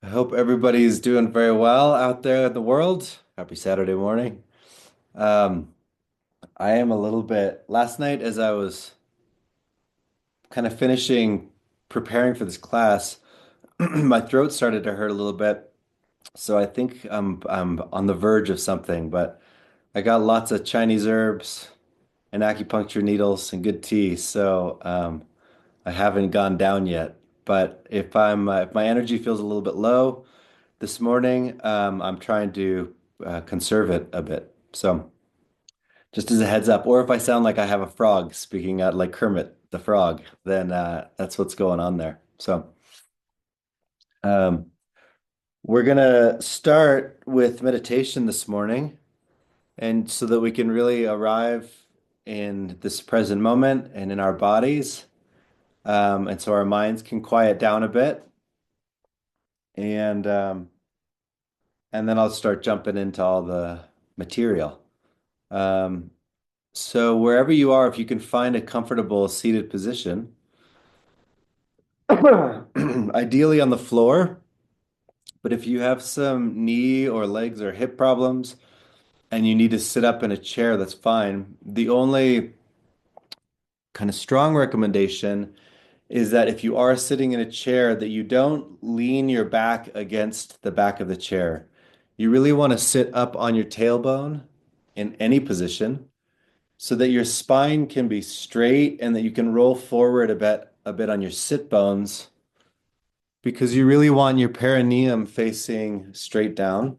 I hope everybody's doing very well out there in the world. Happy Saturday morning. Um, I am a little bit last night as I was kind of finishing preparing for this class, my throat started to hurt a little bit. So I think I'm on the verge of something, but I got lots of Chinese herbs and acupuncture needles and good tea. So I haven't gone down yet. But if my energy feels a little bit low this morning, I'm trying to conserve it a bit. So just as a heads up, or if I sound like I have a frog speaking out like Kermit the Frog, then that's what's going on there. So um, we're gonna start with meditation this morning, and so that we can really arrive in this present moment and in our bodies, and so our minds can quiet down a bit, and um, and then I'll start jumping into all the material. Um, so wherever you are, if you can find a comfortable seated position, ideally on the floor, but if you have some knee or legs or hip problems and you need to sit up in a chair, that's fine. The only kind of strong recommendation is that if you are sitting in a chair, that you don't lean your back against the back of the chair. You really want to sit up on your tailbone in any position so that your spine can be straight and that you can roll forward a bit on your sit bones because you really want your perineum facing straight down.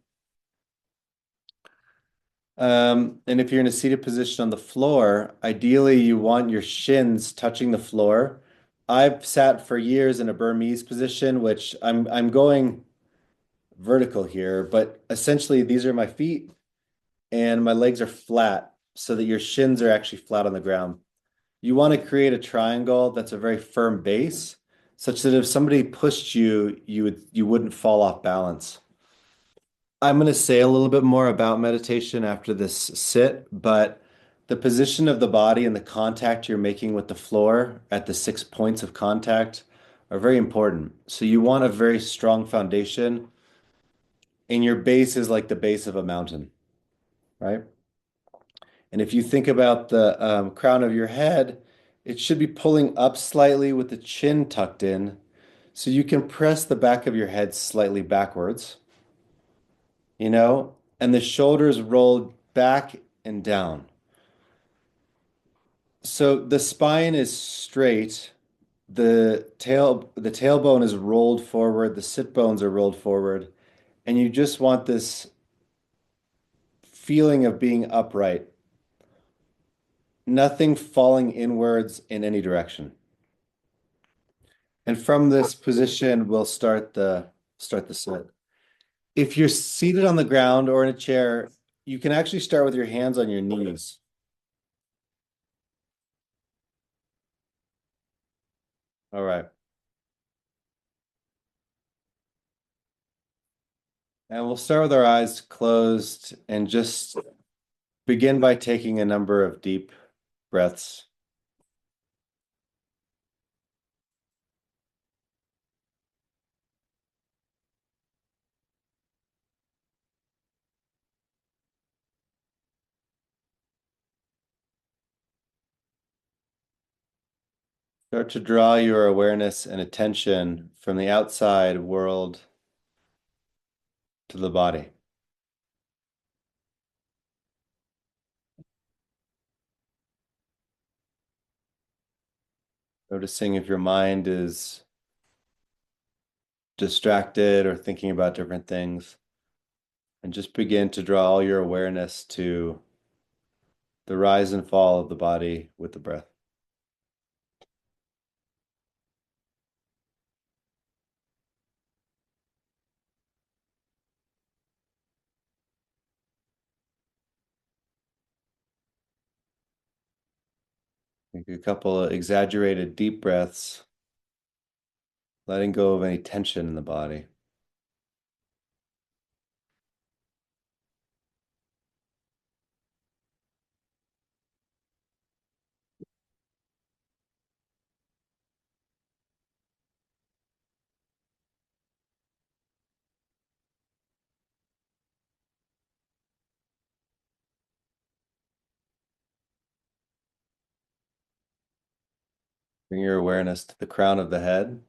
And if you're in a seated position on the floor, ideally you want your shins touching the floor. I've sat for years in a Burmese position, which I'm going vertical here, but essentially these are my feet and my legs are flat so that your shins are actually flat on the ground. You want to create a triangle that's a very firm base, such that if somebody pushed you, you wouldn't fall off balance. I'm going to say a little bit more about meditation after this sit, but the position of the body and the contact you're making with the floor at the 6 points of contact are very important. So you want a very strong foundation, and your base is like the base of a mountain, right? And if you think about the crown of your head, it should be pulling up slightly with the chin tucked in. So you can press the back of your head slightly backwards, and the shoulders rolled back and down. So the spine is straight, the tailbone is rolled forward, the sit bones are rolled forward, and you just want this feeling of being upright, nothing falling inwards in any direction. And from this position, we'll start the sit. If you're seated on the ground or in a chair, you can actually start with your hands on your knees. All right. And we'll start with our eyes closed and just begin by taking a number of deep breaths. Start to draw your awareness and attention from the outside world to the body. Noticing if your mind is distracted or thinking about different things, and just begin to draw all your awareness to the rise and fall of the body with the breath. Take a couple of exaggerated deep breaths, letting go of any tension in the body. Bring your awareness to the crown of the head.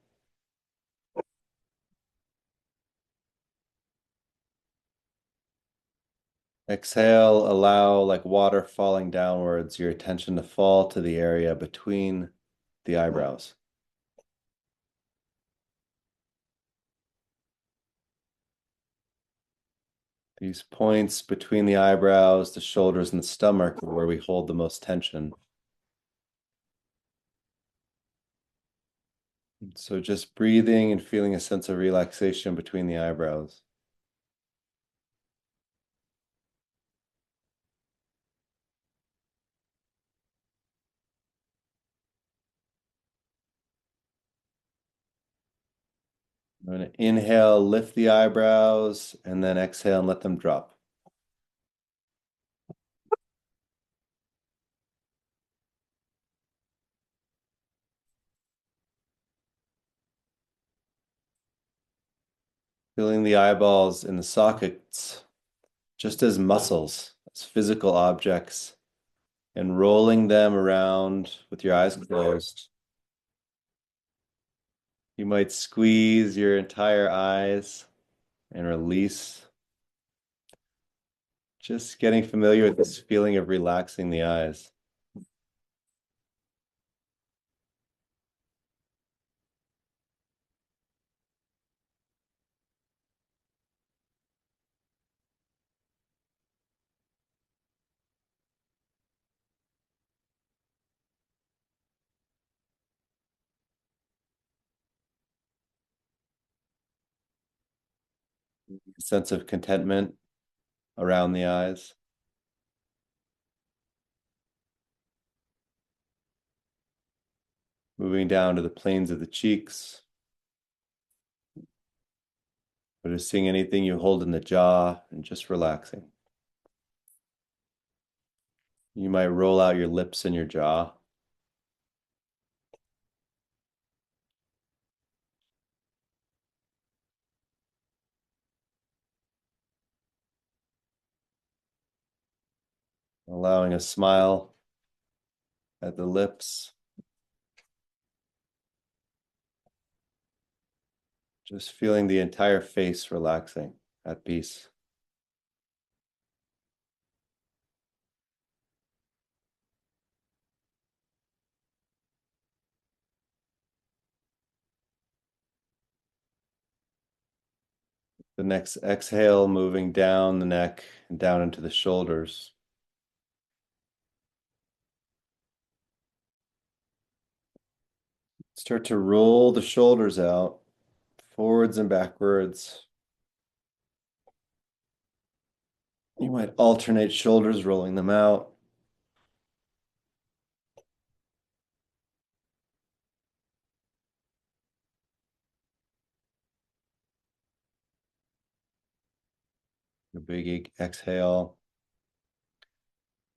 Exhale, allow like water falling downwards, your attention to fall to the area between the eyebrows. These points between the eyebrows, the shoulders, and the stomach are where we hold the most tension. So just breathing and feeling a sense of relaxation between the eyebrows. I'm going to inhale, lift the eyebrows, and then exhale and let them drop. Feeling the eyeballs in the sockets just as muscles, as physical objects, and rolling them around with your eyes closed. You might squeeze your entire eyes and release. Just getting familiar with this feeling of relaxing the eyes. A sense of contentment around the eyes. Moving down to the planes of the cheeks. Noticing anything you hold in the jaw and just relaxing. You might roll out your lips and your jaw. Allowing a smile at the lips. Just feeling the entire face relaxing, at peace. The next exhale, moving down the neck and down into the shoulders. Start to roll the shoulders out, forwards and backwards. You might alternate shoulders, rolling them out. A big exhale.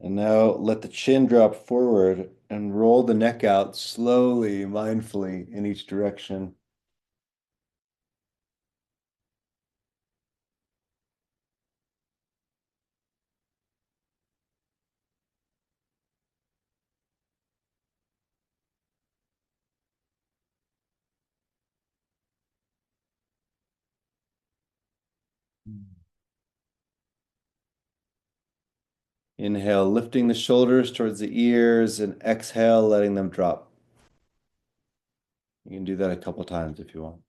And now let the chin drop forward and roll the neck out slowly, mindfully in each direction. Inhale, lifting the shoulders towards the ears, and exhale, letting them drop. You can do that a couple times if you want.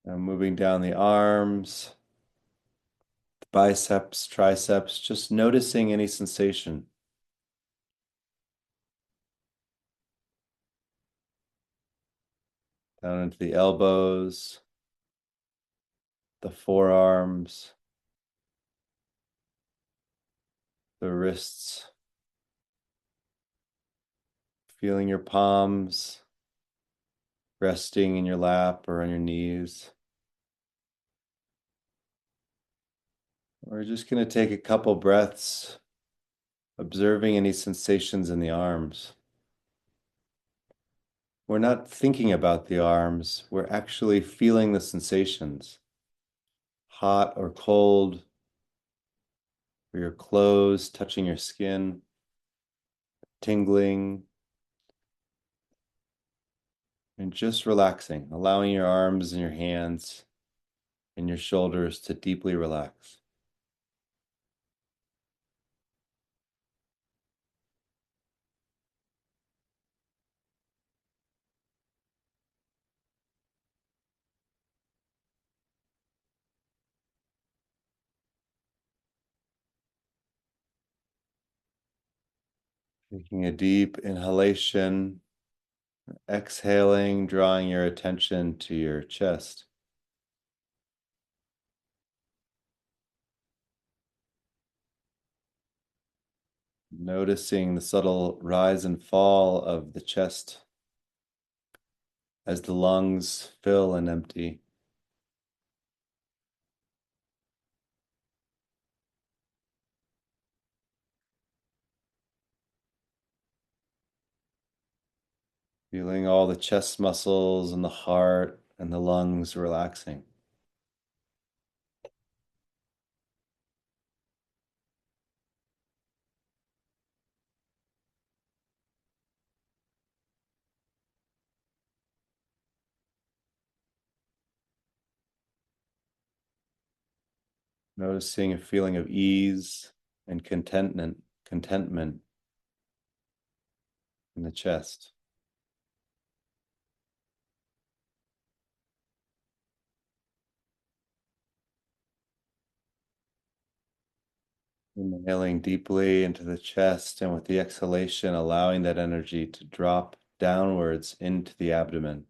Now moving down the arms, the biceps, triceps, just noticing any sensation. Down into the elbows, the forearms, the wrists, feeling your palms resting in your lap or on your knees. We're just going to take a couple breaths, observing any sensations in the arms. We're not thinking about the arms, we're actually feeling the sensations. hot or cold, or your clothes touching your skin, tingling, and just relaxing, allowing your arms and your hands and your shoulders to deeply relax. Taking a deep inhalation, exhaling, drawing your attention to your chest. Noticing the subtle rise and fall of the chest as the lungs fill and empty. Feeling all the chest muscles and the heart and the lungs relaxing. Noticing a feeling of ease and contentment in the chest. Inhaling deeply into the chest, and with the exhalation, allowing that energy to drop downwards into the abdomen.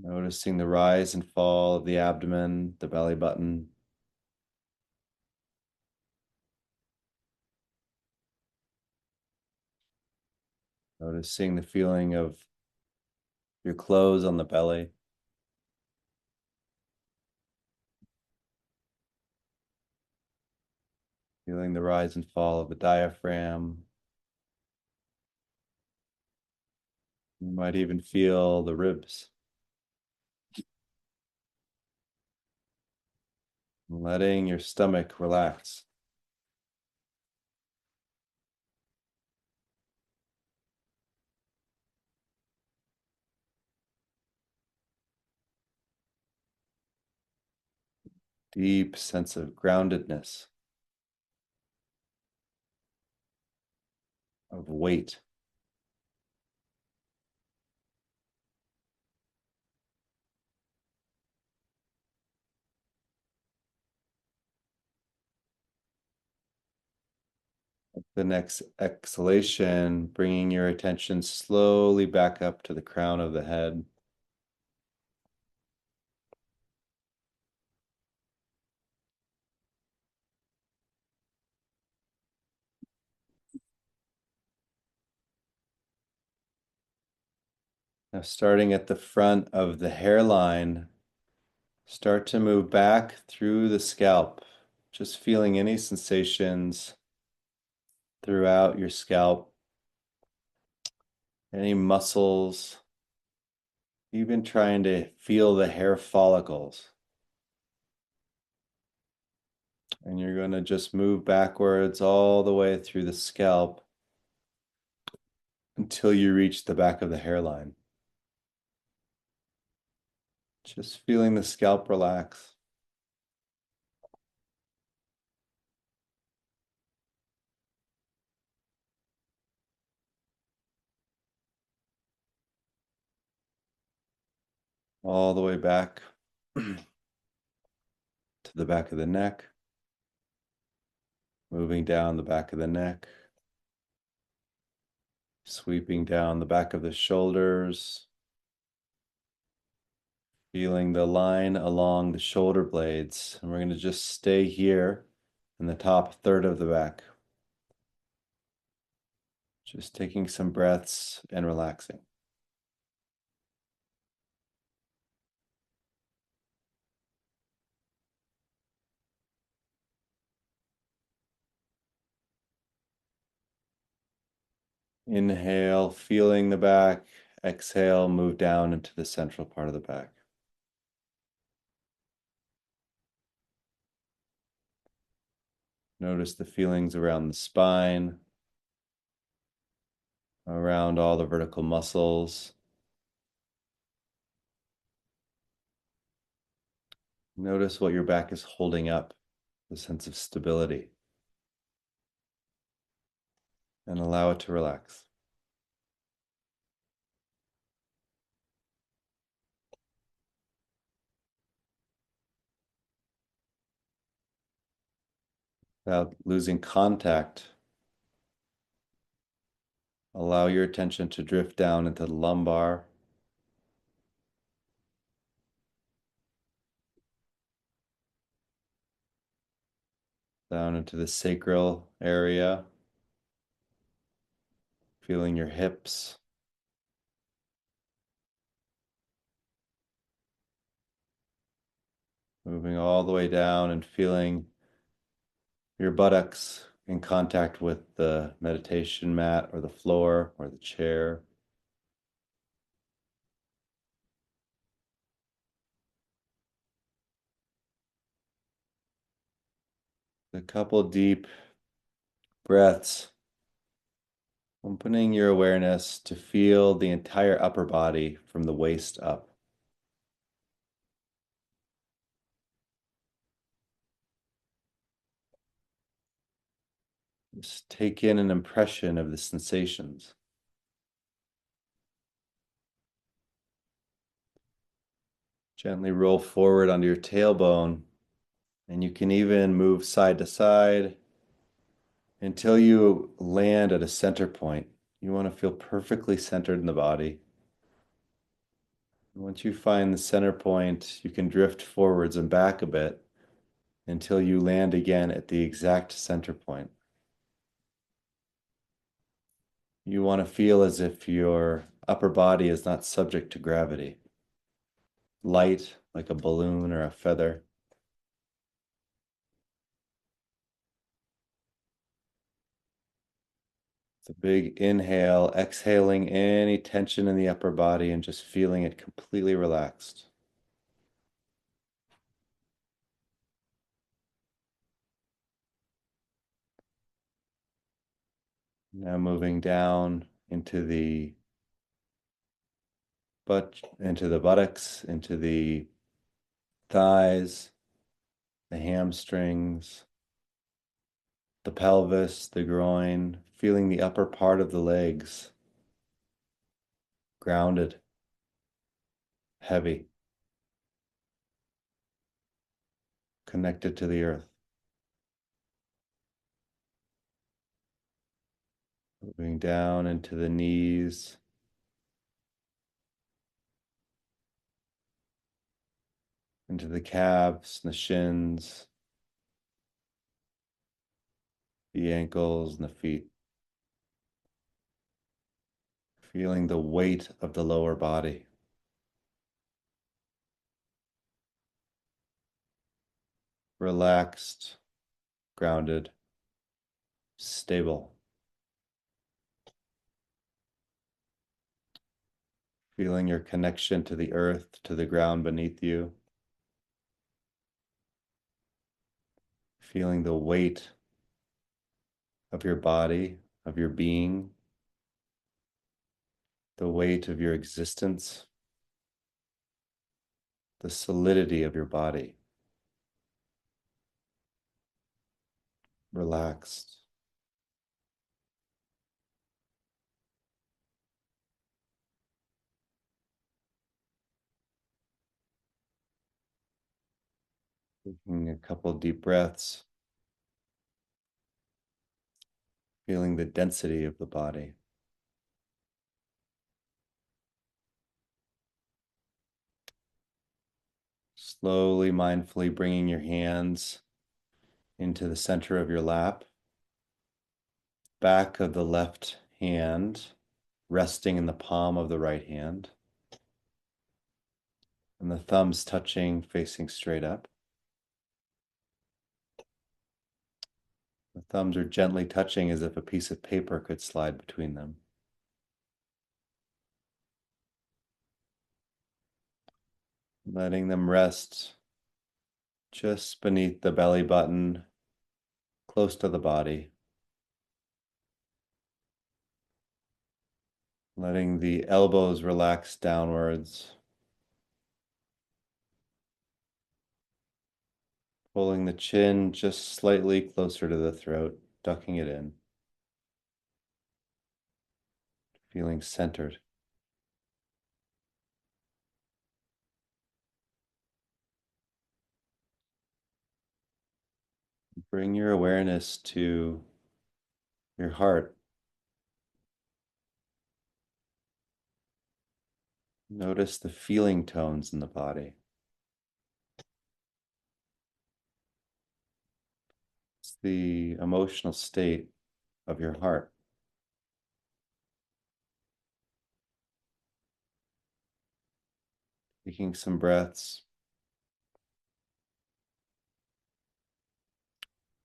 Noticing the rise and fall of the abdomen, the belly button. Noticing the feeling of your clothes on the belly. Feeling the rise and fall of the diaphragm. You might even feel the ribs. Letting your stomach relax. Deep sense of groundedness, of weight. The next exhalation, bringing your attention slowly back up to the crown of the head. Now, starting at the front of the hairline, start to move back through the scalp, just feeling any sensations throughout your scalp, any muscles, even trying to feel the hair follicles. And you're going to just move backwards all the way through the scalp until you reach the back of the hairline. Just feeling the scalp relax. All the way back to the back of the neck, moving down the back of the neck, sweeping down the back of the shoulders, feeling the line along the shoulder blades. And we're going to just stay here in the top third of the back. Just taking some breaths and relaxing. Inhale, feeling the back. Exhale, move down into the central part of the back. Notice the feelings around the spine, around all the vertical muscles. Notice what your back is holding up, the sense of stability, and allow it to relax. Without losing contact, allow your attention to drift down into the lumbar, down into the sacral area, feeling your hips, moving all the way down and feeling your buttocks in contact with the meditation mat or the floor or the chair. A couple deep breaths, opening your awareness to feel the entire upper body from the waist up. Just take in an impression of the sensations. Gently roll forward onto your tailbone, and you can even move side to side until you land at a center point. You want to feel perfectly centered in the body. Once you find the center point, you can drift forwards and back a bit until you land again at the exact center point. You want to feel as if your upper body is not subject to gravity, light like a balloon or a feather. It's a big inhale, exhaling any tension in the upper body and just feeling it completely relaxed. Now moving down into the into the buttocks, into the thighs, the hamstrings, the pelvis, the groin, feeling the upper part of the legs grounded, heavy, connected to the earth. Moving down into the knees, into the calves, the shins, the ankles, and the feet. Feeling the weight of the lower body. Relaxed, grounded, stable. Feeling your connection to the earth, to the ground beneath you. Feeling the weight of your body, of your being, the weight of your existence, the solidity of your body. Relaxed. Taking a couple deep breaths, feeling the density of the body. Slowly, mindfully bringing your hands into the center of your lap, back of the left hand resting in the palm of the right hand, and the thumbs touching, facing straight up. The thumbs are gently touching as if a piece of paper could slide between them. letting them rest just beneath the belly button, close to the body, letting the elbows relax downwards, pulling the chin just slightly closer to the throat, ducking it in, feeling centered. Bring your awareness to your heart. Notice the feeling tones in the body. It's the emotional state of your heart. Taking some breaths,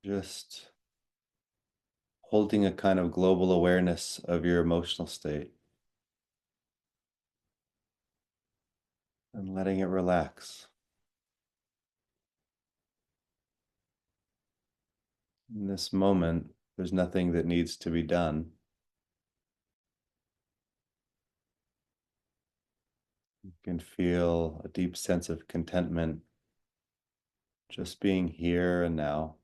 just holding a kind of global awareness of your emotional state and letting it relax. In this moment, there's nothing that needs to be done. You can feel a deep sense of contentment just being here and now.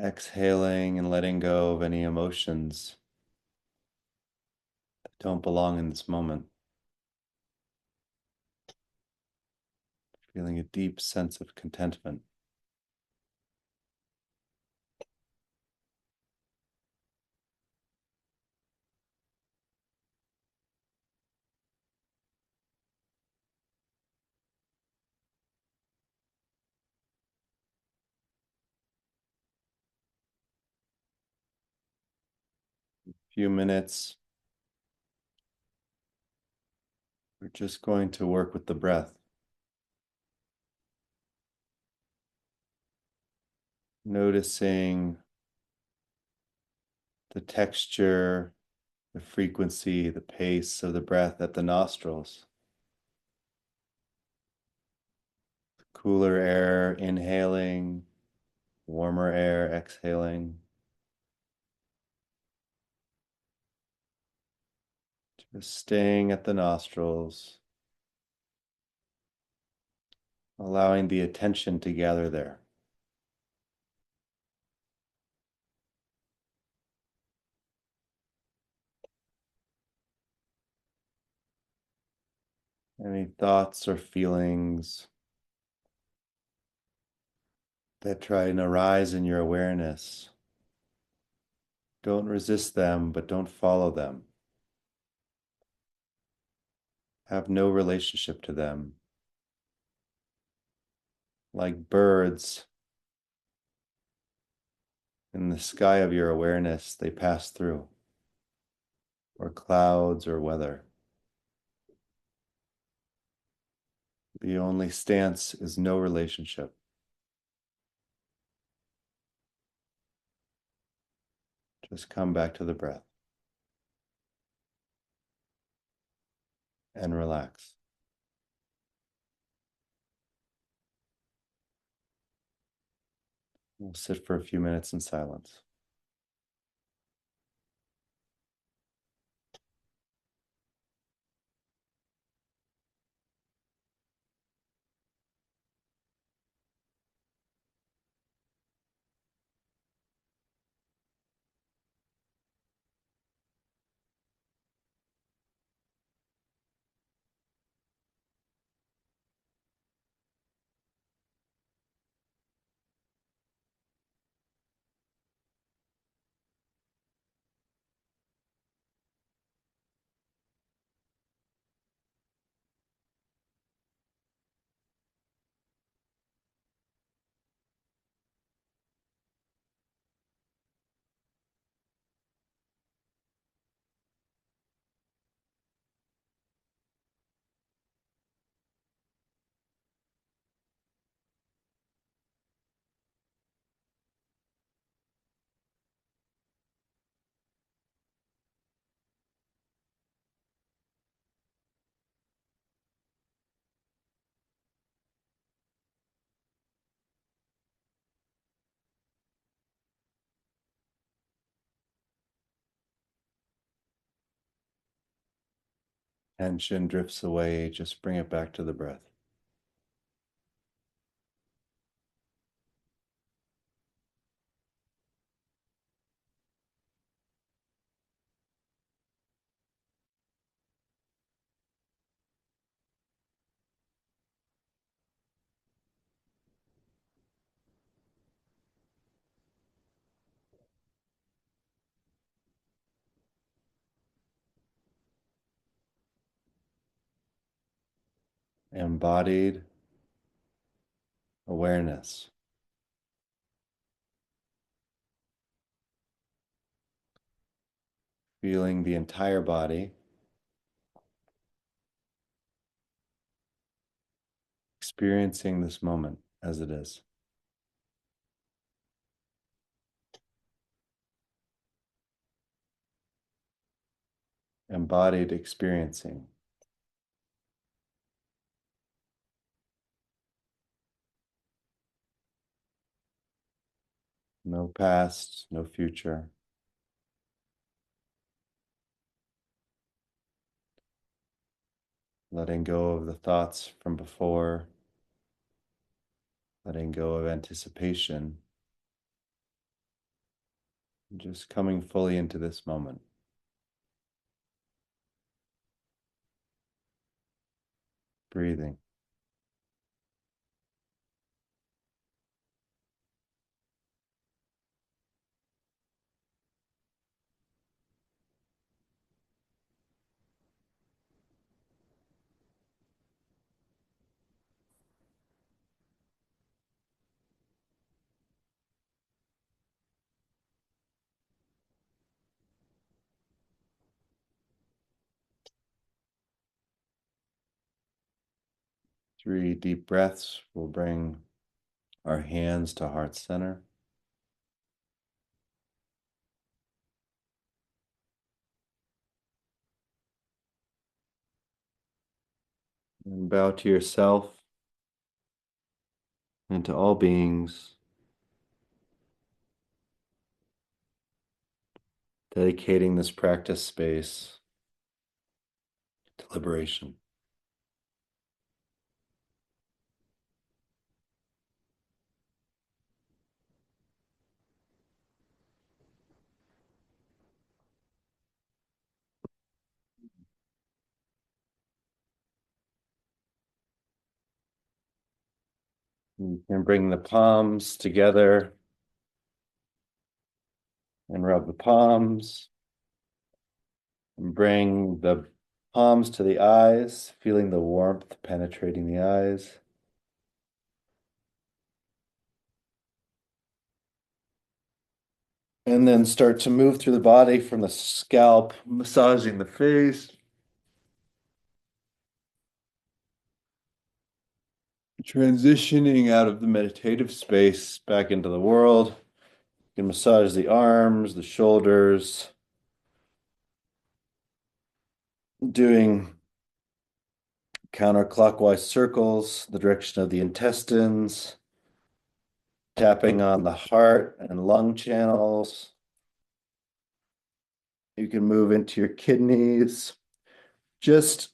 Exhaling and letting go of any emotions that don't belong in this moment. Feeling a deep sense of contentment. Few minutes, we're just going to work with the breath, noticing the texture, the frequency, the pace of the breath at the nostrils. Cooler air inhaling, warmer air exhaling. Just staying at the nostrils, allowing the attention to gather there. Any thoughts or feelings that try and arise in your awareness, don't resist them, but don't follow them. Have no relationship to them. Like birds in the sky of your awareness, they pass through, or clouds or weather. The only stance is no relationship. Just come back to the breath and relax. We'll sit for a few minutes in silence. Tension drifts away, just bring it back to the breath. Embodied awareness, feeling the entire body, experiencing this moment as it is. Embodied experiencing. No past, no future. Letting go of the thoughts from before, letting go of anticipation, just coming fully into this moment. Breathing. 3 deep breaths will bring our hands to heart center. And bow to yourself and to all beings, dedicating this practice space to liberation. You can bring the palms together and rub the palms. And bring the palms to the eyes, feeling the warmth penetrating the eyes. And then start to move through the body from the scalp, massaging the face, transitioning out of the meditative space back into the world. You can massage the arms, the shoulders, doing counterclockwise circles, the direction of the intestines, tapping on the heart and lung channels. You can move into your kidneys, just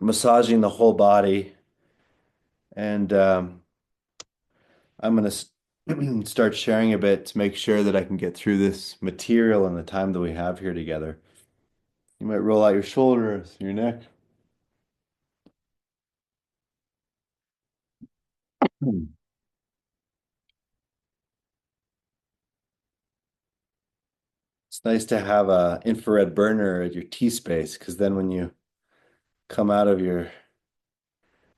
massaging the whole body. And I'm going to start sharing a bit to make sure that I can get through this material in the time that we have here together. You might roll out your shoulders, your neck. It's nice to have a infrared burner at your tea space because then when you come out of your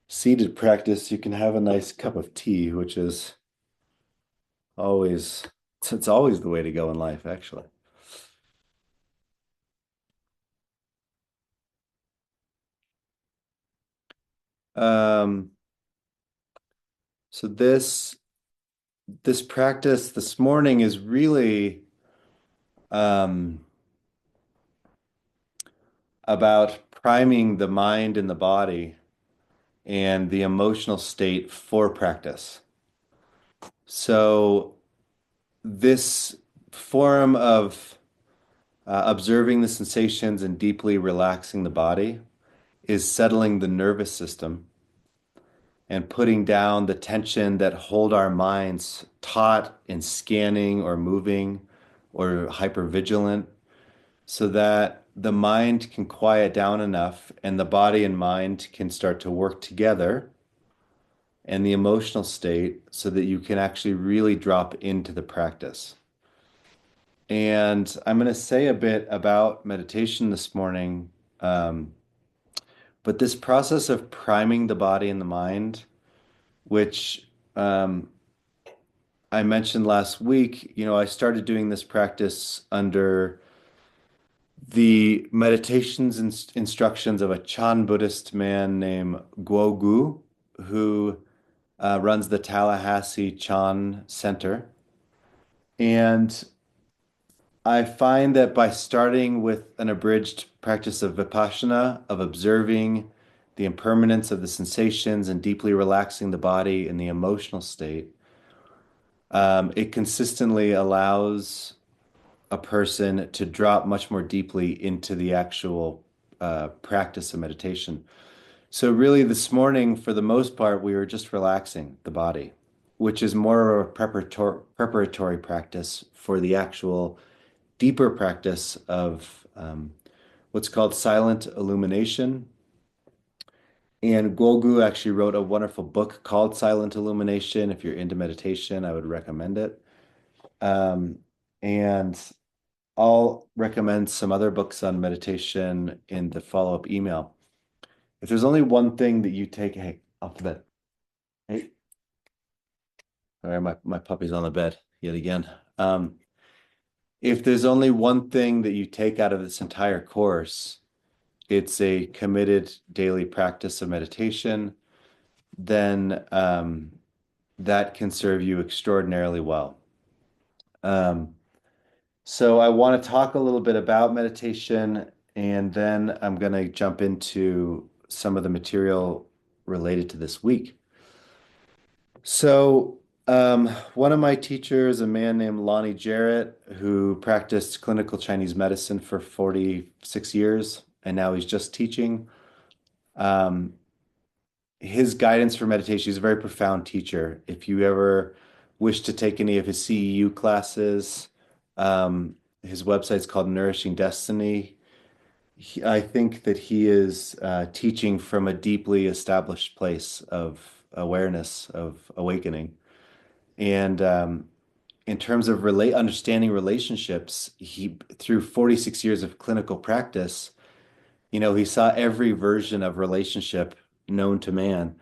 seated practice, you can have a nice cup of tea, which is always it's always the way to go in life, actually. Um, so this practice this morning is really um, about priming the mind and the body and the emotional state for practice. So this form of Observing the sensations and deeply relaxing the body is settling the nervous system and putting down the tension that hold our minds taut in scanning or moving or hypervigilant so that the mind can quiet down enough and the body and mind can start to work together and the emotional state so that you can actually really drop into the practice. And I'm going to say a bit about meditation this morning. Um, but this process of priming the body and the mind, which um, I mentioned last week, I started doing this practice under the meditations and instructions of a Chan Buddhist man named Guo Gu, who runs the Tallahassee Chan Center. And I find that by starting with an abridged practice of Vipassana, of observing the impermanence of the sensations and deeply relaxing the body in the emotional state, it consistently allows a person to drop much more deeply into the actual practice of meditation. So, really, this morning, for the most part, we were just relaxing the body, which is more of a preparatory practice for the actual deeper practice of what's called silent illumination. And Golgu actually wrote a wonderful book called Silent Illumination. If you're into meditation, I would recommend it. Um, and I'll recommend some other books on meditation in the follow-up email. If there's only one thing that you take, hey, off the bed. Hey, all right, my puppy's on the bed yet again. If there's only one thing that you take out of this entire course, it's a committed daily practice of meditation, then that can serve you extraordinarily well. Um, so I want to talk a little bit about meditation, and then I'm going to jump into some of the material related to this week. So, one of my teachers, a man named Lonnie Jarrett, who practiced clinical Chinese medicine for 46 years, and now he's just teaching. Um, his guidance for meditation, he's a very profound teacher. If you ever wish to take any of his CEU classes, his website's called Nourishing Destiny. I think that he is teaching from a deeply established place of awareness, of awakening. And in terms of understanding relationships, he through 46 years of clinical practice, he saw every version of relationship known to man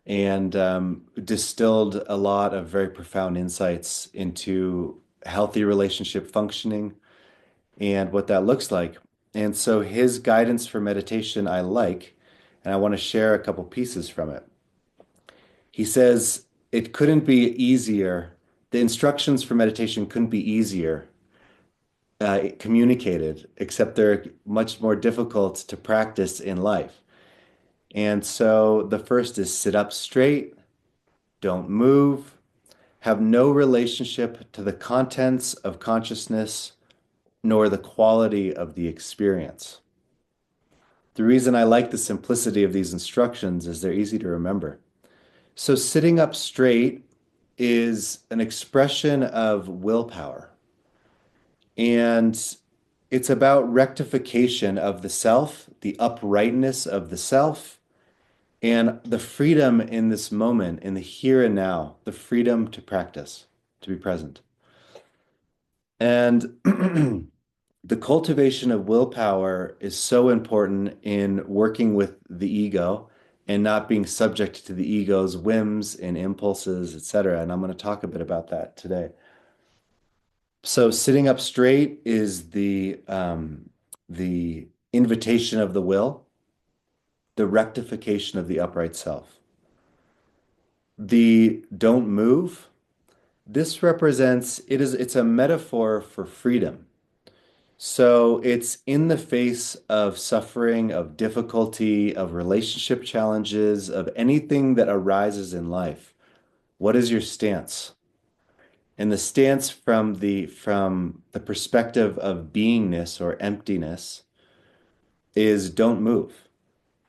and distilled a lot of very profound insights into healthy relationship functioning and what that looks like. And so his guidance for meditation I like, and I want to share a couple pieces from it. He says it couldn't be easier. The instructions for meditation couldn't be easier communicated, except they're much more difficult to practice in life. And so the first is sit up straight, don't move, have no relationship to the contents of consciousness nor the quality of the experience. The reason I like the simplicity of these instructions is they're easy to remember. So, sitting up straight is an expression of willpower, and it's about rectification of the self, the uprightness of the self, and the freedom in this moment, in the here and now, the freedom to practice, to be present. And the cultivation of willpower is so important in working with the ego and not being subject to the ego's whims and impulses, etc. And I'm going to talk a bit about that today. So sitting up straight is the invitation of the will, the rectification of the upright self. The don't move, this represents it's a metaphor for freedom. So it's in the face of suffering, of difficulty, of relationship challenges, of anything that arises in life. What is your stance? And the stance from the perspective of beingness or emptiness is don't move.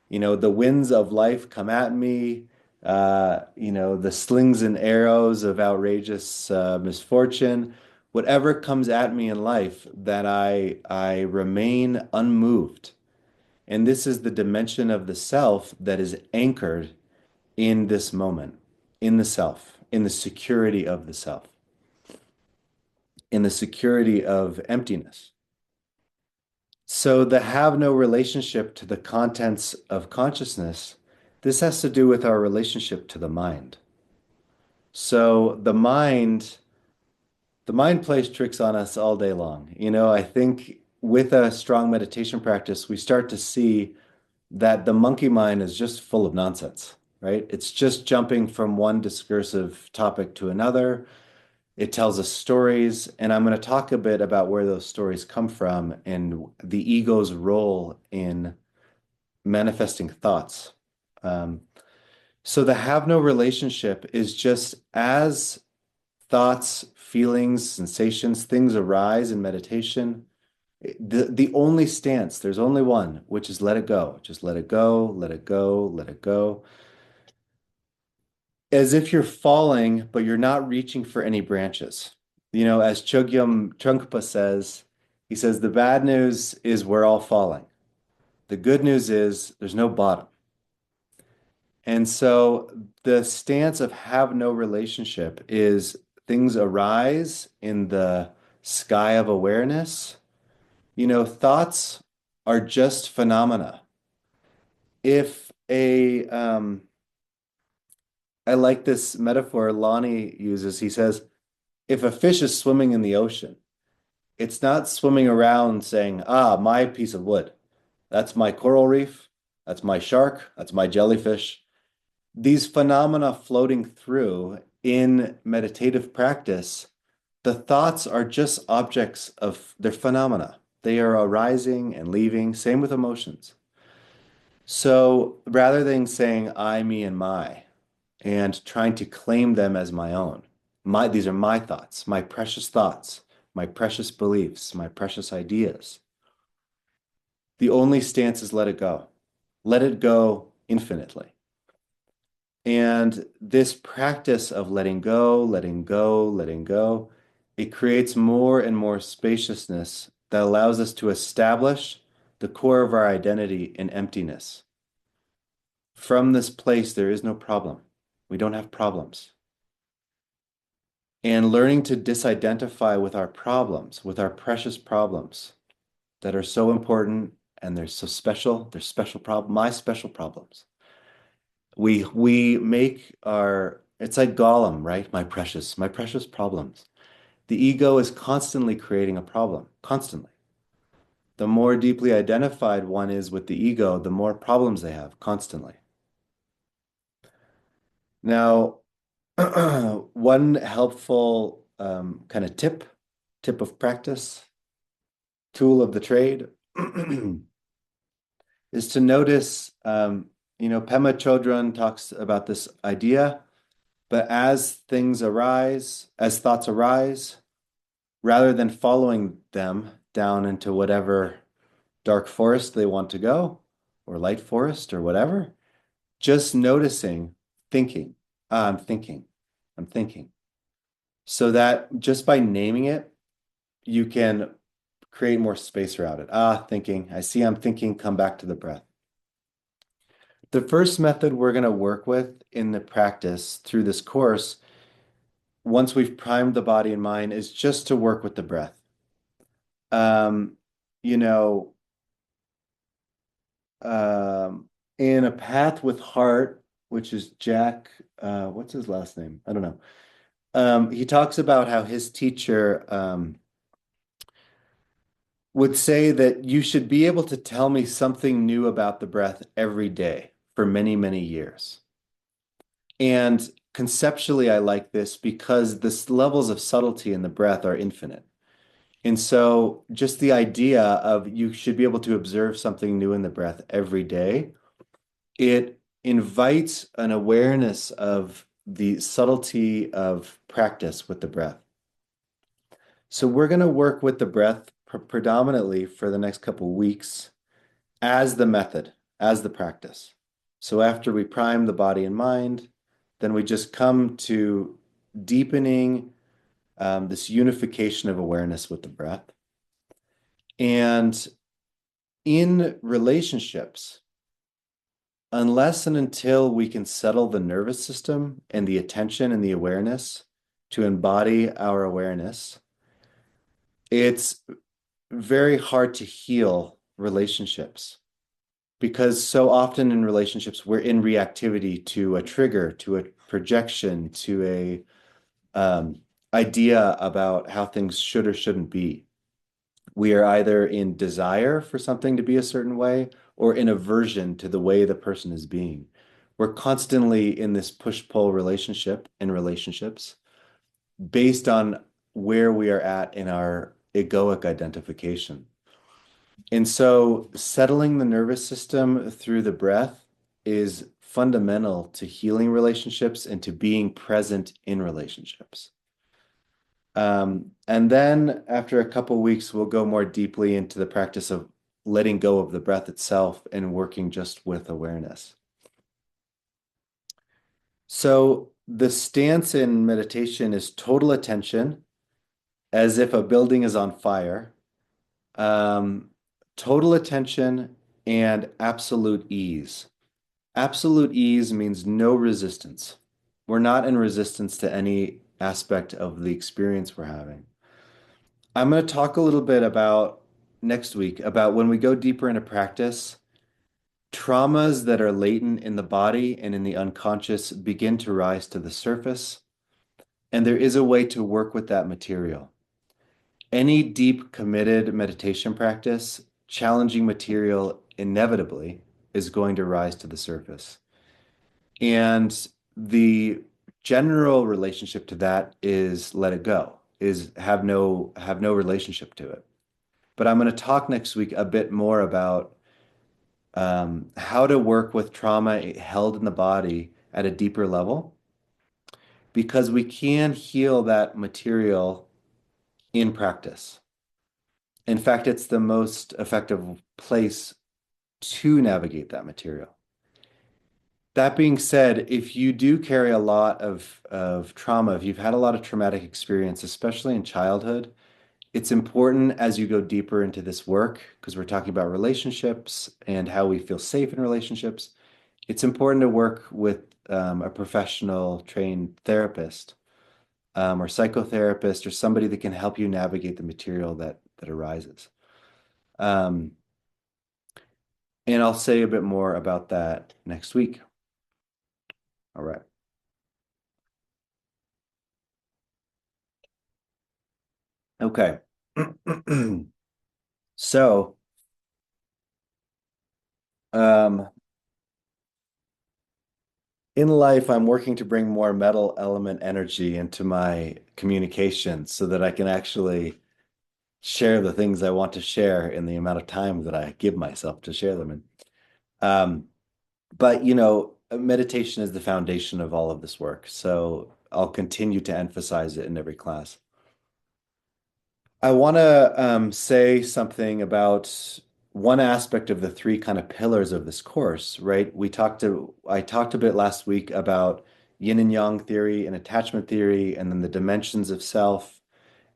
The winds of life come at me, the slings and arrows of outrageous misfortune, whatever comes at me in life, that I remain unmoved. And this is the dimension of the self that is anchored in this moment, in the self, in the security of the self, in the security of emptiness. So the have no relationship to the contents of consciousness, this has to do with our relationship to the mind. So the mind plays tricks on us all day long. I think with a strong meditation practice, we start to see that the monkey mind is just full of nonsense, right? It's just jumping from one discursive topic to another. It tells us stories, and I'm going to talk a bit about where those stories come from and the ego's role in manifesting thoughts. Um, so the have no relationship is just as thoughts, feelings, sensations, things arise in meditation. The only stance, there's only one, which is let it go. Just let it go, let it go, let it go. As if you're falling, but you're not reaching for any branches. As Chogyam Trungpa says, he says, the bad news is we're all falling. The good news is there's no bottom. And so the stance of have no relationship is things arise in the sky of awareness. Thoughts are just phenomena. If I like this metaphor Lonnie uses. He says, if a fish is swimming in the ocean, it's not swimming around saying, my piece of wood. That's my coral reef. That's my shark. That's my jellyfish. These phenomena floating through in meditative practice, the thoughts are just objects of their phenomena. They are arising and leaving, same with emotions. So rather than saying I, me, and my, and trying to claim them as my own, these are my thoughts, my precious beliefs, my precious ideas. The only stance is let it go. Let it go infinitely. And this practice of letting go, letting go, letting go, it creates more and more spaciousness that allows us to establish the core of our identity in emptiness. From this place, there is no problem. We don't have problems. And learning to disidentify with our problems, with our precious problems that are so important and they're so special, they're special problem, my special problems. We make it's like Gollum, right? My precious problems. The ego is constantly creating a problem, constantly. The more deeply identified one is with the ego, the more problems they have constantly. Now, one helpful kind of tip of practice, tool of the trade, is to notice, Pema Chodron talks about this idea, but as thoughts arise, rather than following them down into whatever dark forest they want to go, or light forest, or whatever, just noticing, thinking, I'm thinking, I'm thinking. So that just by naming it, you can create more space around it. Thinking. I see I'm thinking, come back to the breath. The first method we're going to work with in the practice through this course, once we've primed the body and mind, is just to work with the breath. Um, you know, in A Path with Heart, which is Jack, what's his last name? I don't know. He talks about how his teacher would say that you should be able to tell me something new about the breath every day for many, many years. And conceptually, I like this because the levels of subtlety in the breath are infinite. And so just the idea of you should be able to observe something new in the breath every day, it invites an awareness of the subtlety of practice with the breath. So we're going to work with the breath predominantly for the next couple of weeks as the method, as the practice. So after we prime the body and mind, then we just come to deepening this unification of awareness with the breath. And in relationships, unless and until we can settle the nervous system and the attention and the awareness to embody our awareness, it's very hard to heal relationships because so often in relationships we're in reactivity to a trigger, to a projection, to a idea about how things should or shouldn't be. We are either in desire for something to be a certain way or in aversion to the way the person is being. We're constantly in this push-pull relationship in relationships based on where we are at in our egoic identification. And so settling the nervous system through the breath is fundamental to healing relationships and to being present in relationships. And then after a couple of weeks, we'll go more deeply into the practice of letting go of the breath itself and working just with awareness. So the stance in meditation is total attention, as if a building is on fire, um, total attention and absolute ease. Absolute ease means no resistance. We're not in resistance to any aspect of the experience we're having. I'm going to talk a little bit about next week about when we go deeper into practice, traumas that are latent in the body and in the unconscious begin to rise to the surface, and there is a way to work with that material. Any deep committed meditation practice, challenging material inevitably is going to rise to the surface. And the general relationship to that is let it go, is have no relationship to it. But I'm going to talk next week a bit more about how to work with trauma held in the body at a deeper level, because we can heal that material in practice. In fact, it's the most effective place to navigate that material. That being said, if you do carry a lot of trauma, if you've had a lot of traumatic experience, especially in childhood, it's important as you go deeper into this work, because we're talking about relationships and how we feel safe in relationships. It's important to work with a professional trained therapist or psychotherapist or somebody that can help you navigate the material that arises. Um, and I'll say a bit more about that next week. All right. Okay. So, um, in life, I'm working to bring more metal element energy into my communication so that I can actually share the things I want to share in the amount of time that I give myself to share them in. Um, but meditation is the foundation of all of this work, so I'll continue to emphasize it in every class. I want to say something about one aspect of the three kind of pillars of this course, right? I talked a bit last week about yin and yang theory and attachment theory, and then the dimensions of self,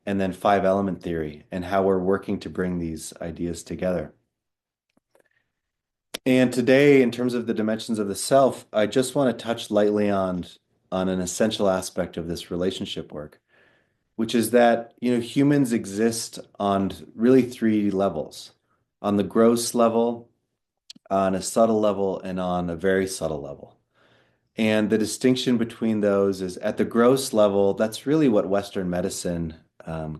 and then five element theory, and how we're working to bring these ideas together. And today, in terms of the dimensions of the self, I just want to touch lightly on an essential aspect of this relationship work, which is that, humans exist on really three levels: on the gross level, on a subtle level, and on a very subtle level. And the distinction between those is at the gross level, that's really what Western medicine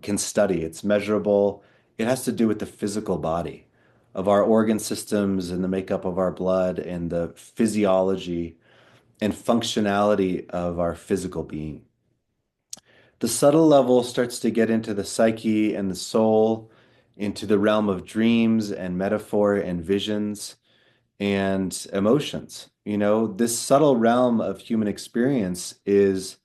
can study. It's measurable. It has to do with the physical body of our organ systems and the makeup of our blood and the physiology and functionality of our physical being. The subtle level starts to get into the psyche and the soul, into the realm of dreams and metaphor and visions and emotions. This subtle realm of human experience is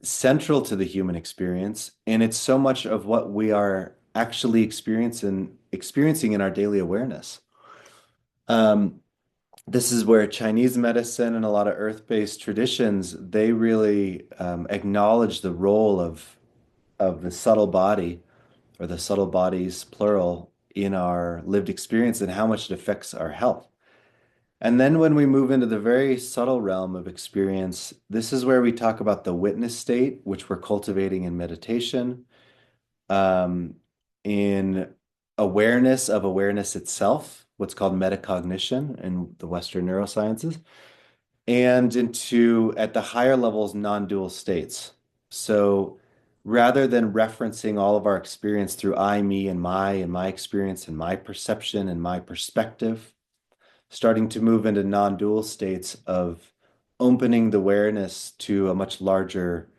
central to the human experience, and it's so much of what we are actually experiencing in our daily awareness. Um, this is where Chinese medicine and a lot of earth-based traditions, they really acknowledge the role of the subtle body or the subtle bodies, plural, in our lived experience and how much it affects our health. And then when we move into the very subtle realm of experience, this is where we talk about the witness state, which we're cultivating in meditation, um, in awareness of awareness itself, what's called metacognition in the Western neurosciences, and into at the higher levels, non-dual states. So rather than referencing all of our experience through I, me, and my experience and my perception and my perspective, starting to move into non-dual states of opening the awareness to a much larger,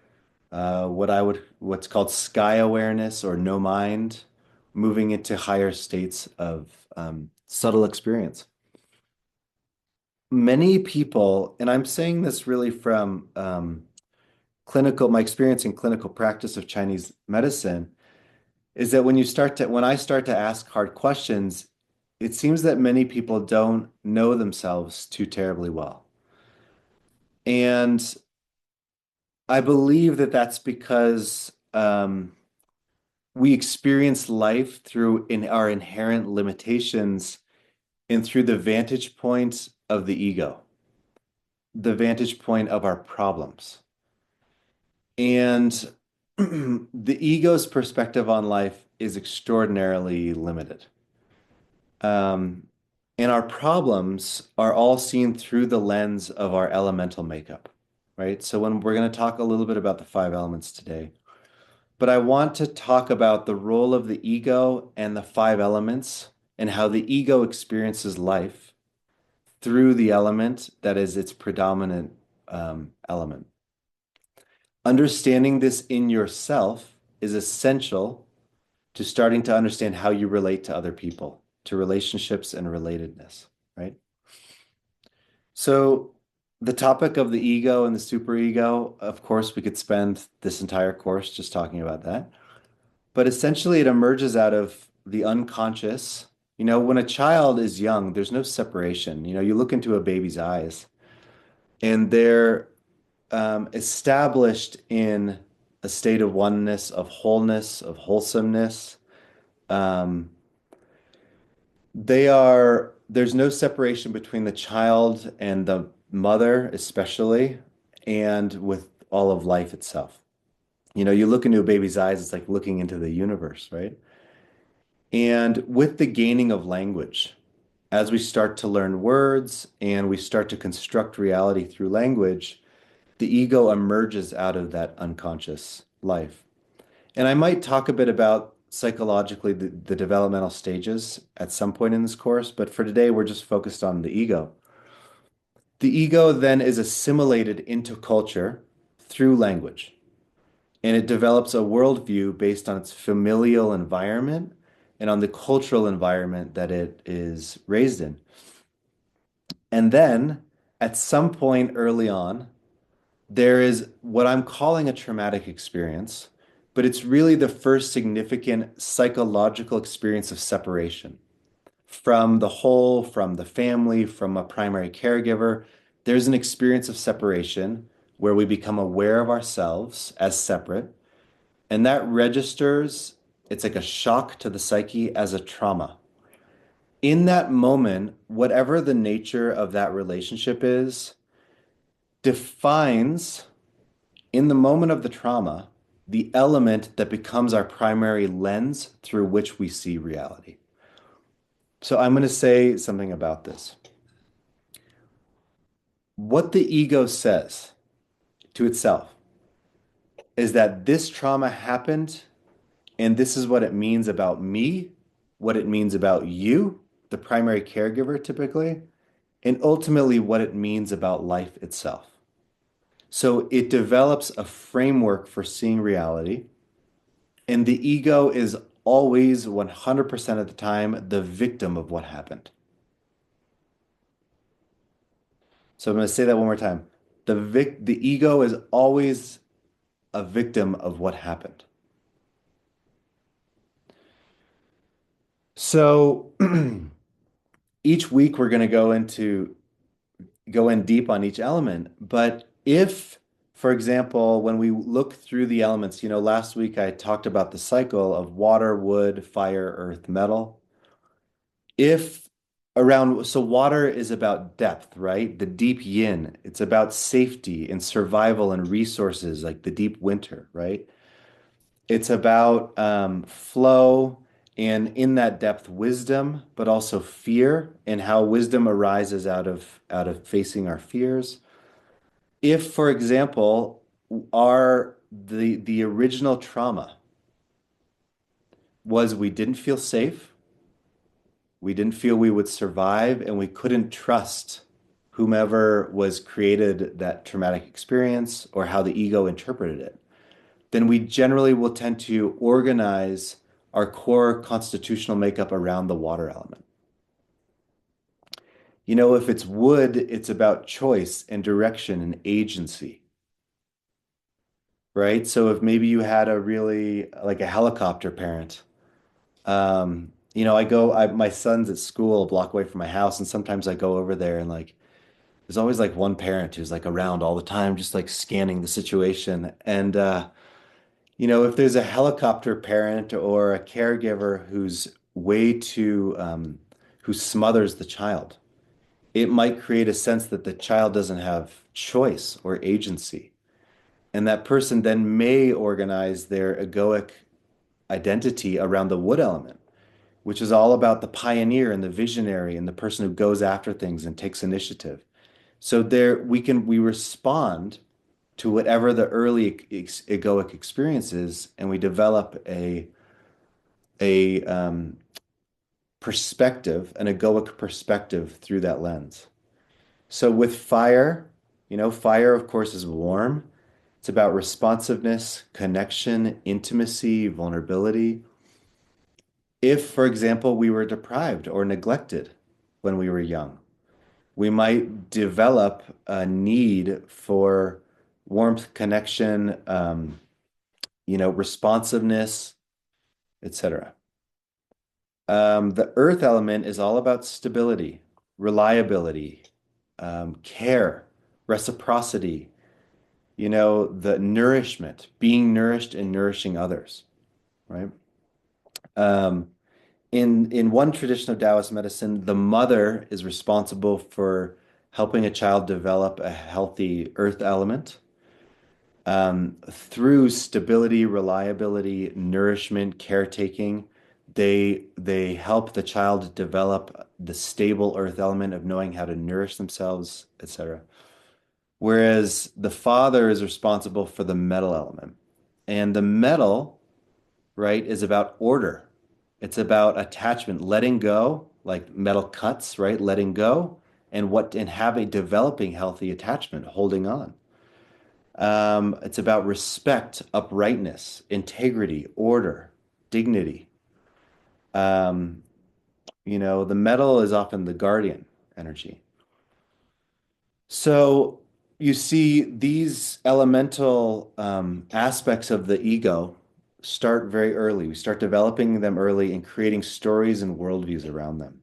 what's called sky awareness or no mind, moving into higher states of subtle experience. Many people, and I'm saying this really from my experience in clinical practice of Chinese medicine, is that when I start to ask hard questions, it seems that many people don't know themselves too terribly well. And I believe that that's because we experience life through in our inherent limitations and through the vantage point of the ego, the vantage point of our problems. And the ego's perspective on life is extraordinarily limited. Um, and our problems are all seen through the lens of our elemental makeup, right? So when we're going to talk a little bit about the five elements today, but I want to talk about the role of the ego and the five elements and how the ego experiences life through the element that is its predominant element. Understanding this in yourself is essential to starting to understand how you relate to other people, to relationships and relatedness, right? So, the topic of the ego and the superego, of course, we could spend this entire course just talking about that. But essentially, it emerges out of the unconscious. You know, when a child is young, there's no separation. You know, you look into a baby's eyes and they're established in a state of oneness, of wholeness, of wholesomeness. Um, there's no separation between the child and the mother, especially, and with all of life itself. You know, you look into a baby's eyes, it's like looking into the universe, right? And with the gaining of language, as we start to learn words and we start to construct reality through language, the ego emerges out of that unconscious life. And I might talk a bit about psychologically the developmental stages at some point in this course, but for today, we're just focused on the ego. The ego then is assimilated into culture through language, and it develops a worldview based on its familial environment and on the cultural environment that it is raised in. And then at some point early on, there is what I'm calling a traumatic experience, but it's really the first significant psychological experience of separation from the whole, from the family, from a primary caregiver. There's an experience of separation where we become aware of ourselves as separate, and that registers, it's like a shock to the psyche as a trauma. In that moment, whatever the nature of that relationship is, defines in the moment of the trauma, the element that becomes our primary lens through which we see reality. So I'm going to say something about this. What the ego says to itself is that this trauma happened, and this is what it means about me, what it means about you, the primary caregiver typically, and ultimately what it means about life itself. So it develops a framework for seeing reality. And the ego is always 100% of the time the victim of what happened. So I'm going to say that one more time. The ego is always a victim of what happened. So each week we're going to go in deep on each element. But if, for example, when we look through the elements, last week I talked about the cycle of water, wood, fire, earth, metal. If so water is about depth, right? The deep yin. It's about safety and survival and resources, like the deep winter, right? It's about flow and in that depth, wisdom, but also fear and how wisdom arises out of facing our fears. If, for example, the original trauma was we didn't feel safe, we didn't feel we would survive, and we couldn't trust whomever was created that traumatic experience or how the ego interpreted it, then we generally will tend to organize our core constitutional makeup around the water element. If it's wood, it's about choice and direction and agency, right? So if maybe you had a really like a helicopter parent, my son's at school a block away from my house, and sometimes I go over there and like, there's always like one parent who's like around all the time, just like scanning the situation. And, if there's a helicopter parent or a caregiver who smothers the child, it might create a sense that the child doesn't have choice or agency. And that person then may organize their egoic identity around the wood element, which is all about the pioneer and the visionary and the person who goes after things and takes initiative. So there we respond to whatever the early egoic experience is, and we develop a perspective, an egoic perspective through that lens. So with fire, fire of course is warm. It's about responsiveness, connection, intimacy, vulnerability. If, for example, we were deprived or neglected when we were young, we might develop a need for warmth, connection, responsiveness, etc. The earth element is all about stability, reliability, care, reciprocity, the nourishment, being nourished and nourishing others, right? Um, in one tradition of Taoist medicine, the mother is responsible for helping a child develop a healthy earth element. Through stability, reliability, nourishment, caretaking, they help the child develop the stable earth element of knowing how to nourish themselves, etc. Whereas the father is responsible for the metal element. And the metal, right, is about order. It's about attachment, letting go, like metal cuts, right? Letting go and having developing healthy attachment, holding on. It's about respect, uprightness, integrity, order, dignity. Um, the metal is often the guardian energy. So you see these elemental aspects of the ego start very early. We start developing them early and creating stories and worldviews around them.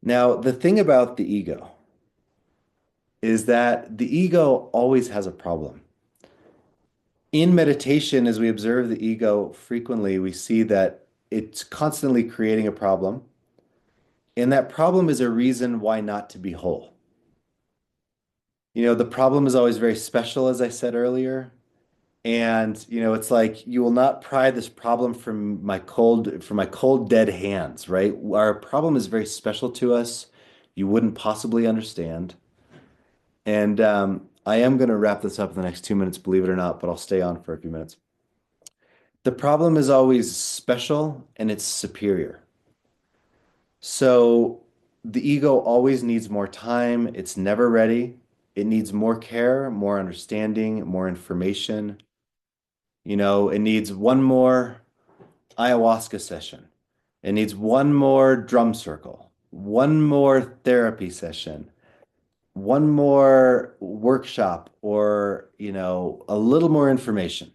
Now, the thing about the ego is that the ego always has a problem. In meditation, as we observe the ego frequently, we see that it's constantly creating a problem, and that problem is a reason why not to be whole. The problem is always very special, as I said earlier. And, it's like you will not pry this problem from my cold, dead hands, right? Our problem is very special to us. You wouldn't possibly understand. And I am going to wrap this up in the next 2 minutes, believe it or not, but I'll stay on for a few minutes. The problem is always special and it's superior. So the ego always needs more time. It's never ready. It needs more care, more understanding, more information. It needs one more ayahuasca session. It needs one more drum circle, one more therapy session, one more workshop or, a little more information.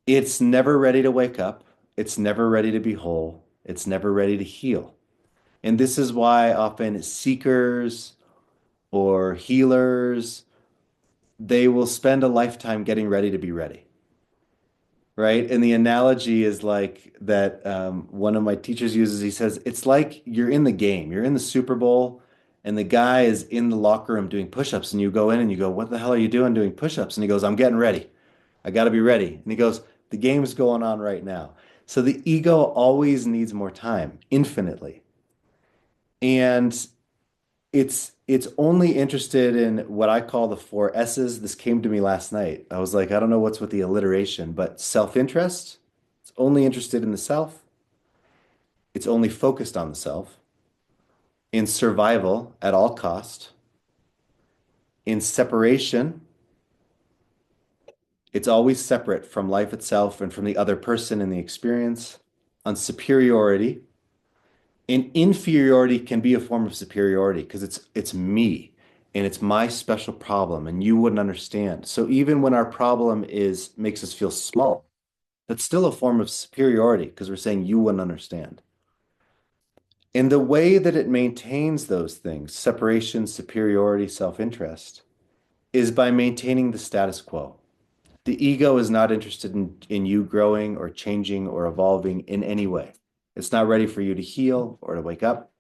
It's never ready to wake up. It's never ready to be whole. It's never ready to heal. And this is why often seekers or healers, they will spend a lifetime getting ready to be ready, right? And the analogy is like that one of my teachers uses. He says, it's like you're in the game, you're in the Super Bowl, and the guy is in the locker room doing push-ups, and you go in and you go, what the hell are you doing push-ups? And he goes, I'm getting ready. I got to be ready. And he goes, the game's going on right now. So the ego always needs more time, infinitely. And it's only interested in what I call the four S's. This came to me last night. I was like, I don't know what's with the alliteration, but self-interest. It's only interested in the self. It's only focused on the self. In survival at all cost. In separation, it's always separate from life itself and from the other person in the experience. On superiority, and inferiority can be a form of superiority because it's me and it's my special problem and you wouldn't understand. So even when our problem is makes us feel small, that's still a form of superiority because we're saying you wouldn't understand. And the way that it maintains those things, separation, superiority, self-interest, is by maintaining the status quo. The ego is not interested in you growing or changing or evolving in any way. It's not ready for you to heal or to wake up.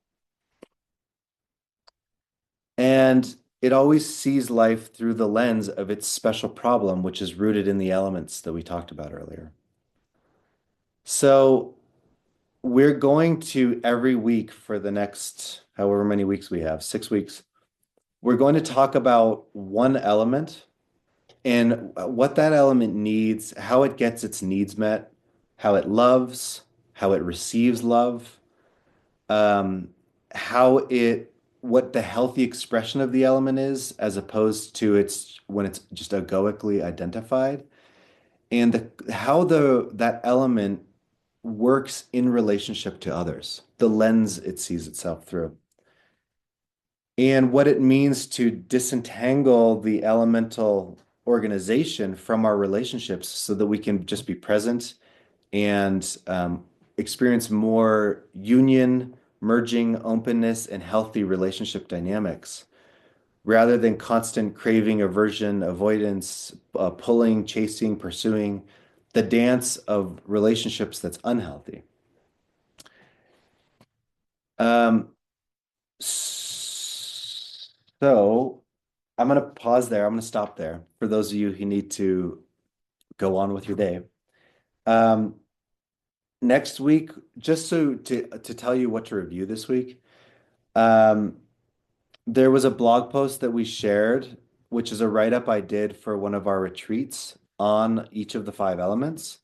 And it always sees life through the lens of its special problem, which is rooted in the elements that we talked about earlier. So we're going to every week for the next however many weeks we have, 6 weeks, we're going to talk about one element and what that element needs, how it gets its needs met, how it loves, how it receives love, um, how it what the healthy expression of the element is, as opposed to its when it's just egoically identified, and how the that element works in relationship to others, the lens it sees itself through, and what it means to disentangle the elemental organization from our relationships so that we can just be present and experience more union, merging, openness, and healthy relationship dynamics rather than constant craving, aversion, avoidance, pulling, chasing, pursuing, the dance of relationships that's unhealthy. Um, so I'm going to pause there. I'm going to stop there for those of you who need to go on with your day. Um, Next week, just so to tell you what to review this week, um, there was a blog post that we shared, which is a write-up I did for one of our retreats on each of the five elements.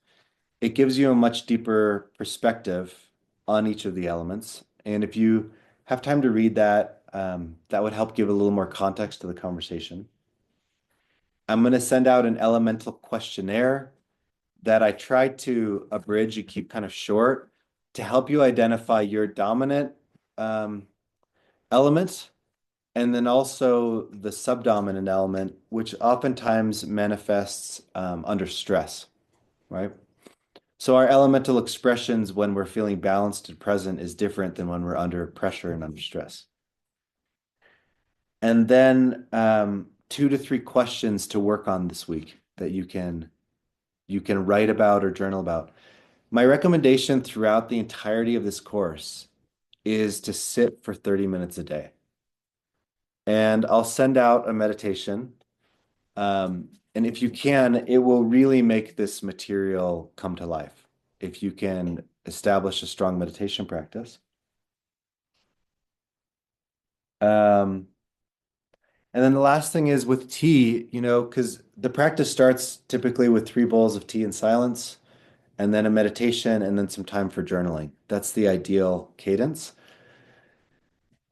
It gives you a much deeper perspective on each of the elements. And if you have time to read that, that would help give a little more context to the conversation. I'm going to send out an elemental questionnaire that I tried to abridge and keep kind of short to help you identify your dominant element and then also the subdominant element, which oftentimes manifests under stress, right? So our elemental expressions when we're feeling balanced and present is different than when we're under pressure and under stress. And then 2 to 3 questions to work on this week that you can write about or journal about. My recommendation throughout the entirety of this course is to sit for 30 minutes a day. And I'll send out a meditation. And if you can, it will really make this material come to life. If you can establish a strong meditation practice. Um, and then the last thing is with tea, because the practice starts typically with 3 bowls of tea in silence, and then a meditation, and then some time for journaling. That's the ideal cadence.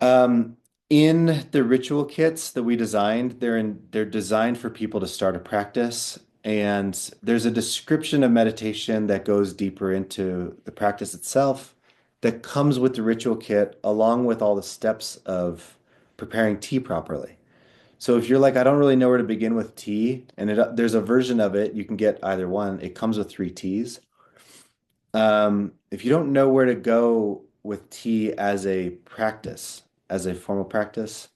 Um, in the ritual kits that we designed, they're designed for people to start a practice. And there's a description of meditation that goes deeper into the practice itself that comes with the ritual kit, along with all the steps of preparing tea properly. So if you're like, I don't really know where to begin with tea, and there's a version of it, you can get either one. It comes with three teas. If you don't know where to go with tea as a practice, as a formal practice,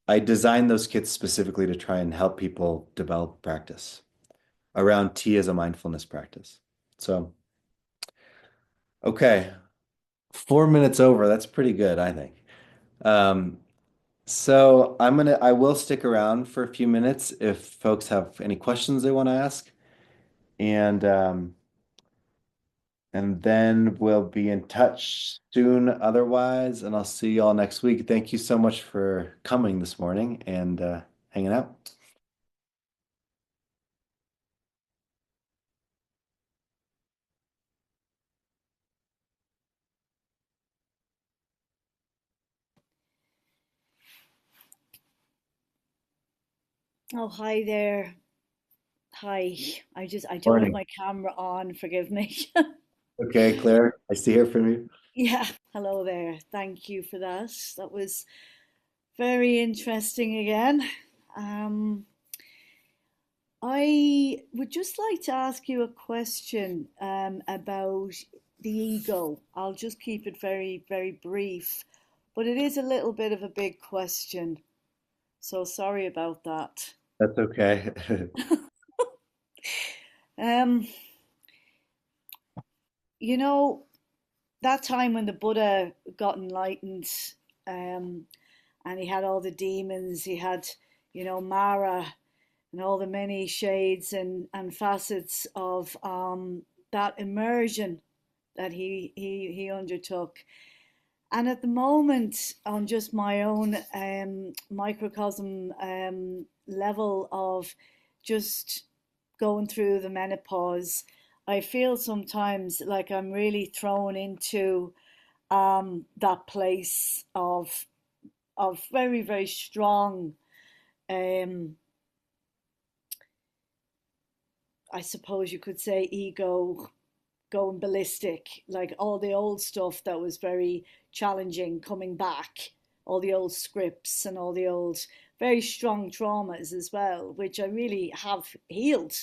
I designed those kits specifically to try and help people develop practice around tea as a mindfulness practice. So, okay, 4 minutes over. That's pretty good, I think. Um, so I will stick around for a few minutes if folks have any questions they want to ask, and and then we'll be in touch soon otherwise, and I'll see you all next week. Thank you so much for coming this morning and hanging out. Oh, hi there. Hi. I don't have Morning. my camera on, forgive me. Okay, Claire, nice to hear from you. Yeah, hello there. Thank you for that. That was very interesting again. Um, I would just like to ask you a question about the ego. I'll just keep it very, very brief, but it is a little bit of a big question. So sorry about that. That's okay. Um, you know, that time when the Buddha got enlightened, um, and he had all the demons, he had, Mara and all the many shades and facets of that immersion that he undertook. And at the moment, on just my own microcosm level of just going through the menopause, I feel sometimes like I'm really thrown into that place of very very strong, um, I suppose you could say, ego going ballistic, like all the old stuff that was very challenging coming back, all the old scripts and all the old very strong traumas as well, which I really have healed,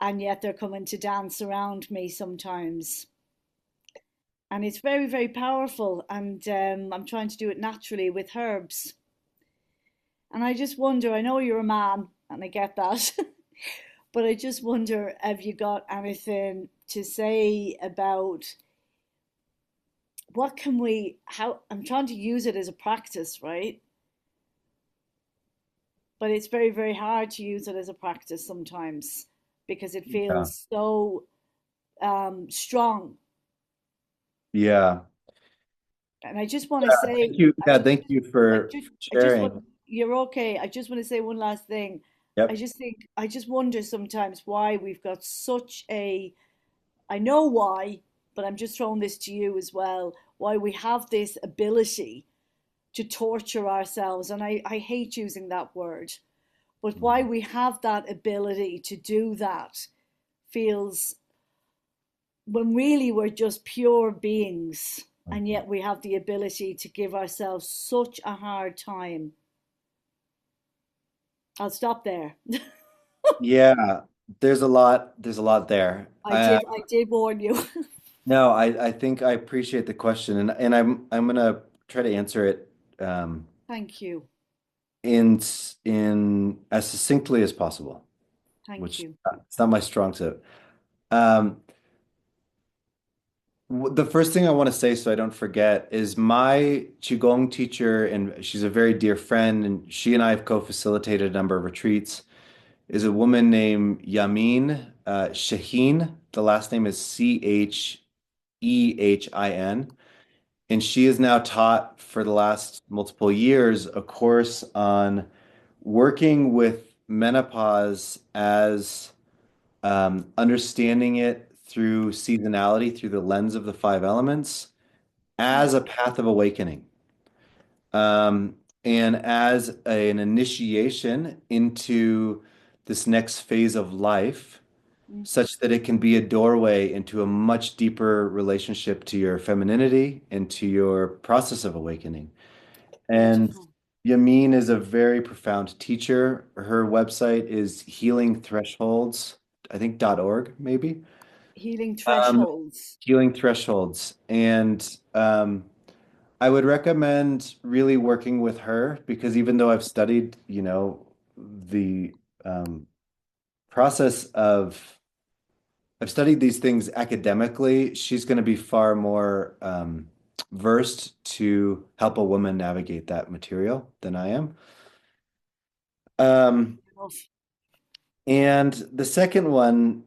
and yet they're coming to dance around me sometimes. And it's very, very powerful. And I'm trying to do it naturally with herbs. And I just wonder, I know you're a man, and I get that, but I just wonder, have you got anything to say about what can we, how I'm trying to use it as a practice, right? But it's very, very hard to use it as a practice sometimes because it Yeah. feels so strong. Yeah. And I just want to say, Thank you. Yeah, thank you I for just, I just want, sharing. you're okay. I just want to say one last thing. Yep. I just wonder sometimes why we've got such a, I know why, but I'm just throwing this to you as well, why we have this ability to torture ourselves. And I hate using that word, but why we have that ability to do that feels, when really we're just pure beings, and yet we have the ability to give ourselves such a hard time. I'll stop there. Yeah, there's a lot there. I did warn you. No, I think I appreciate the question, and I'm gonna try to answer it um, Thank you. in as succinctly as possible, Thank which you. it's not my strong suit. Um, the first thing I want to say, so I don't forget, is my Qigong teacher, and she's a very dear friend, and she and I have co-facilitated a number of retreats, is a woman named Yamin Shaheen. The last name is Chehin. And she has now taught for the last multiple years a course on working with menopause as understanding it through seasonality, through the lens of the five elements, as a path of awakening, um, and as an initiation into this next phase of life, Mm, such that it can be a doorway into a much deeper relationship to your femininity and to your process of awakening. And beautiful. Yamin is a very profound teacher. Her website is Healing Thresholds, I think .org maybe. Healing Um, thresholds. Healing Thresholds. And I would recommend really working with her because even though I've studied, the um, process of I've studied these things academically, she's going to be far more versed to help a woman navigate that material than I am. Um, and the second one,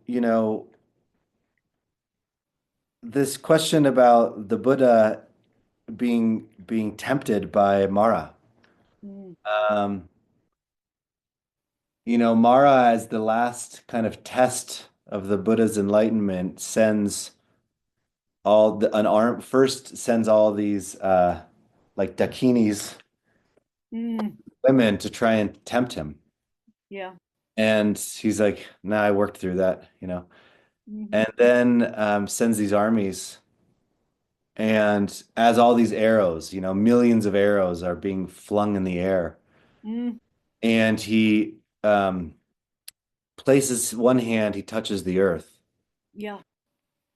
this question about the Buddha being tempted by Mara. Mm, Um, Mara, as the last kind of test of the Buddha's enlightenment, sends an arm first sends all these like dakinis, mm, women, to try and tempt him. yeah. And he's like, nah, I worked through that. Hmm. And then sends these armies. And as all these arrows, millions of arrows are being flung in the air. Mm, And he places one hand, he touches the earth. yeah.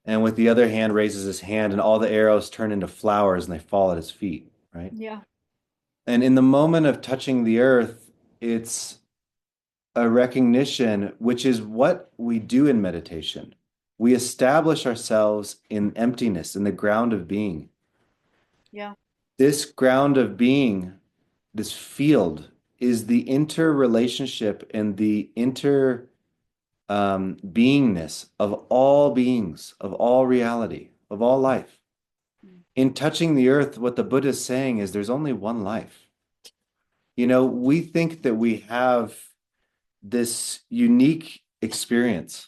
And with the other hand, raises his hand, and all the arrows turn into flowers and they fall at his feet, right? Yeah. And in the moment of touching the earth, it's a recognition, which is what we do in meditation. We establish ourselves in emptiness, in the ground of being. Yeah. This ground of being, this field, is the interrelationship and the inter beingness of all beings, of all reality, of all life. Mm. In touching the earth, what the Buddha is saying is there's only one life. We think that we have this unique experience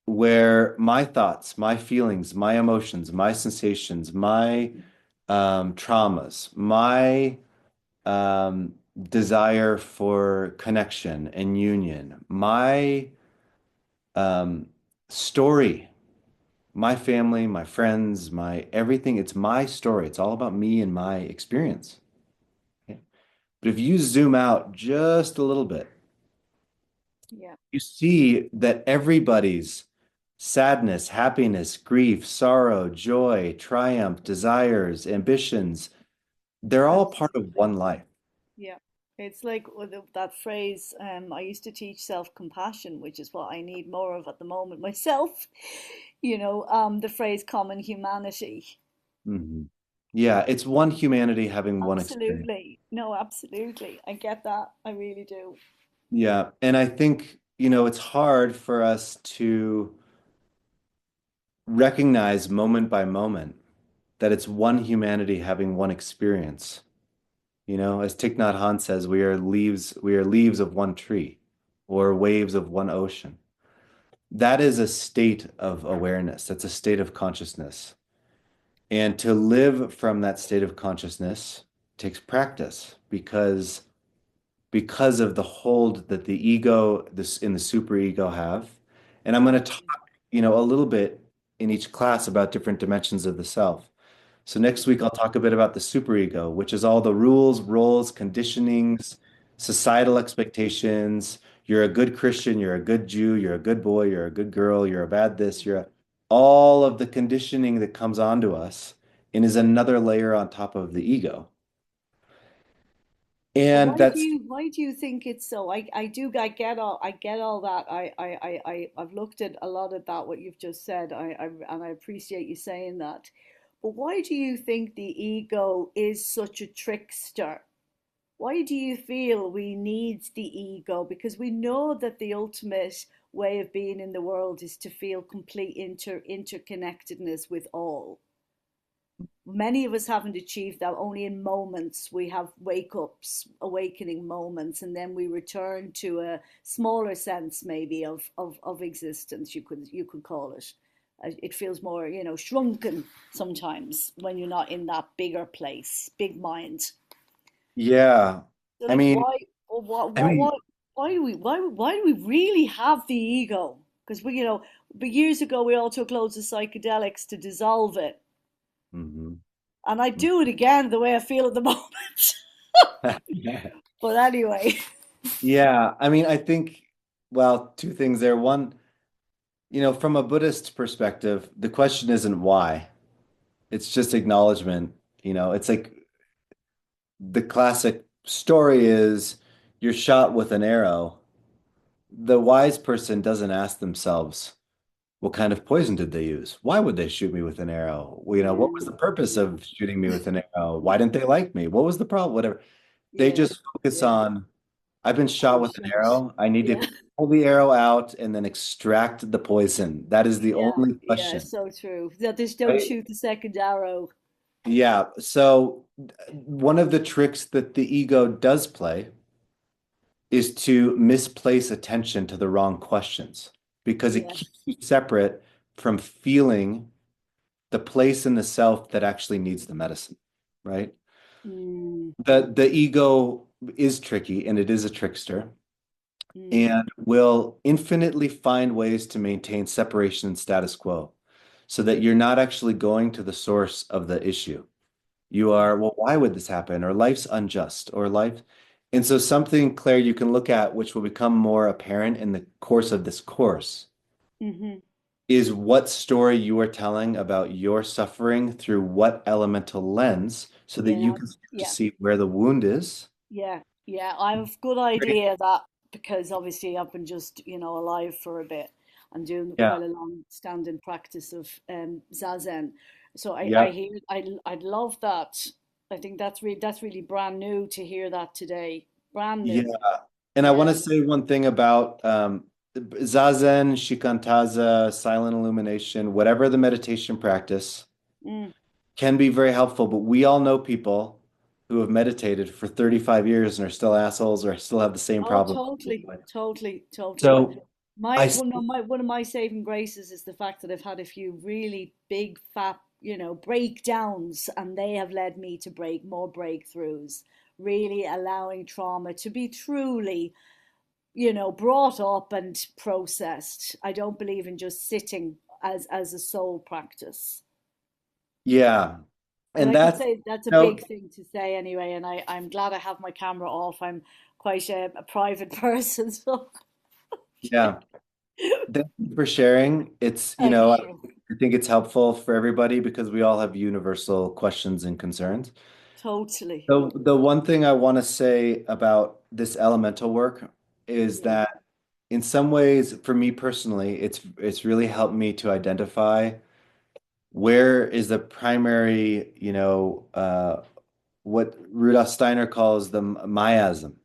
where my thoughts, my feelings, my emotions, my sensations, my traumas, my desire for connection and union, my um, story, my family, my friends, my everything, it's my story. It's all about me and my experience. Okay? But if you zoom out just a little bit, Yeah. you see that everybody's sadness, happiness, grief, sorrow, joy, triumph, desires, ambitions, they're all part of Absolutely. one life. Yeah. It's like that phrase, I used to teach self-compassion, which is what I need more of at the moment myself. The phrase common humanity. Mhm. Yeah, it's one humanity having one experience. Absolutely. No, absolutely. I get that. I really do. Yeah, and I think, it's hard for us to recognize moment by moment that it's one humanity having one experience. As Thich Nhat Hanh says, we are leaves of one tree or waves of one ocean. That is a state of awareness. That's a state of consciousness. And to live from that state of consciousness takes practice because of the hold that the ego, this in the superego have. And I'm going to talk, a little bit in each class about different dimensions of the self. So next week I'll talk a bit about the superego, which is all the rules, roles, conditionings, societal expectations. You're a good Christian, you're a good Jew, you're a good boy, you're a good girl, you're a bad this, all of the conditioning that comes onto us and is another layer on top of the ego. But And that's why do you think it's so? I get all that. I've looked at a lot of that what you've just said. And I appreciate you saying that. But why do you think the ego is such a trickster? Why do you feel we need the ego? Because we know that the ultimate way of being in the world is to feel complete interconnectedness with all. Many of us haven't achieved that. Only in moments we have wake ups, awakening moments, and then we return to a smaller sense maybe of existence, you could call it. It feels more, shrunken sometimes when you're not in that bigger place, big mind. yeah. So I like mean, why I mean, why do we really have the ego? Because but years ago we all took loads of psychedelics to dissolve it. mhm. And I do it again the way I feel at the moment. But anyway, Yeah, I mean, I think, well, two things there. One, from a Buddhist perspective, the question isn't why. It's just acknowledgement. It's like the classic story is you're shot with an arrow. The wise person doesn't ask themselves, what kind of poison did they use? Why would they shoot me with an arrow? What was yeah, the purpose yeah, of shooting me with an arrow? Why didn't they like me? What was the problem? Whatever. They yeah, just focus yeah. on, I've been I shot was with an shot. arrow. I need Yeah, to pull the arrow out and then extract the poison. That is the yeah, only yeah. question. So true. That just don't Right? shoot the second arrow. Yeah. So one of the tricks that the ego does play is to misplace attention to the wrong questions because it Yes. keeps you separate from feeling the place in the self that actually needs the medicine, right? Mm, The ego is tricky and it is a trickster mm, and will infinitely find ways to maintain separation and status quo so that you're not actually going to the source of the issue. You yeah. are, well, why would this happen? Or life's unjust, or life. And so, something, Claire, you can look at, which will become more apparent in the course of this course, Hmm. is what story you are telling about your suffering through what elemental lens so that you Yeah. can start to Yeah. see where the wound is. Yeah. Yeah. I have a good idea that because obviously I've been just, alive for a bit. I'm doing Yeah. quite a long standing practice of Zazen. So I Yep. hear I'd love that. I think that's really brand new to hear that today. Brand Yeah. new. And I want Yeah. to say one thing about Zazen, Shikantaza, silent illumination, whatever the meditation practice Mm. can be very helpful, but we all know people who have meditated for 35 years and are still assholes or still have the same Oh, problem. totally, totally, totally. So My I, one of my saving graces is the fact that I've had a few really big fat, breakdowns, and they have led me to break more breakthroughs, really allowing trauma to be truly, brought up and processed. I don't believe in just sitting as a soul practice. yeah, But and I could that's, say that's a no, big thing to say anyway, and I'm glad I have my camera off. I'm quite a private person, so yeah. Thank you for sharing. thank you. I think it's helpful for everybody because we all have universal questions and concerns. Totally. So the one thing I want to say about this elemental work is Yeah. that in some ways, for me personally, it's really helped me to identify where is the primary, what Rudolf Steiner calls the miasm.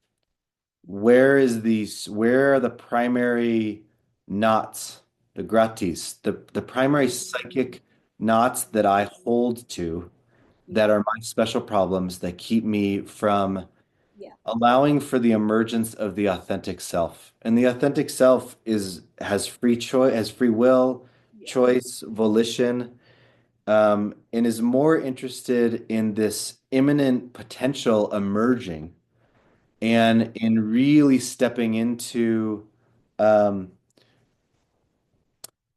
Where are the primary knots, the gratis, the primary psychic knots that I hold to that Yeah. are my special problems that keep me from Yeah. allowing for the emergence of the authentic self. And the authentic self has free choice, has free will, Yeah. choice, volition, and is more interested in this imminent potential emerging Yeah. and in really stepping into um,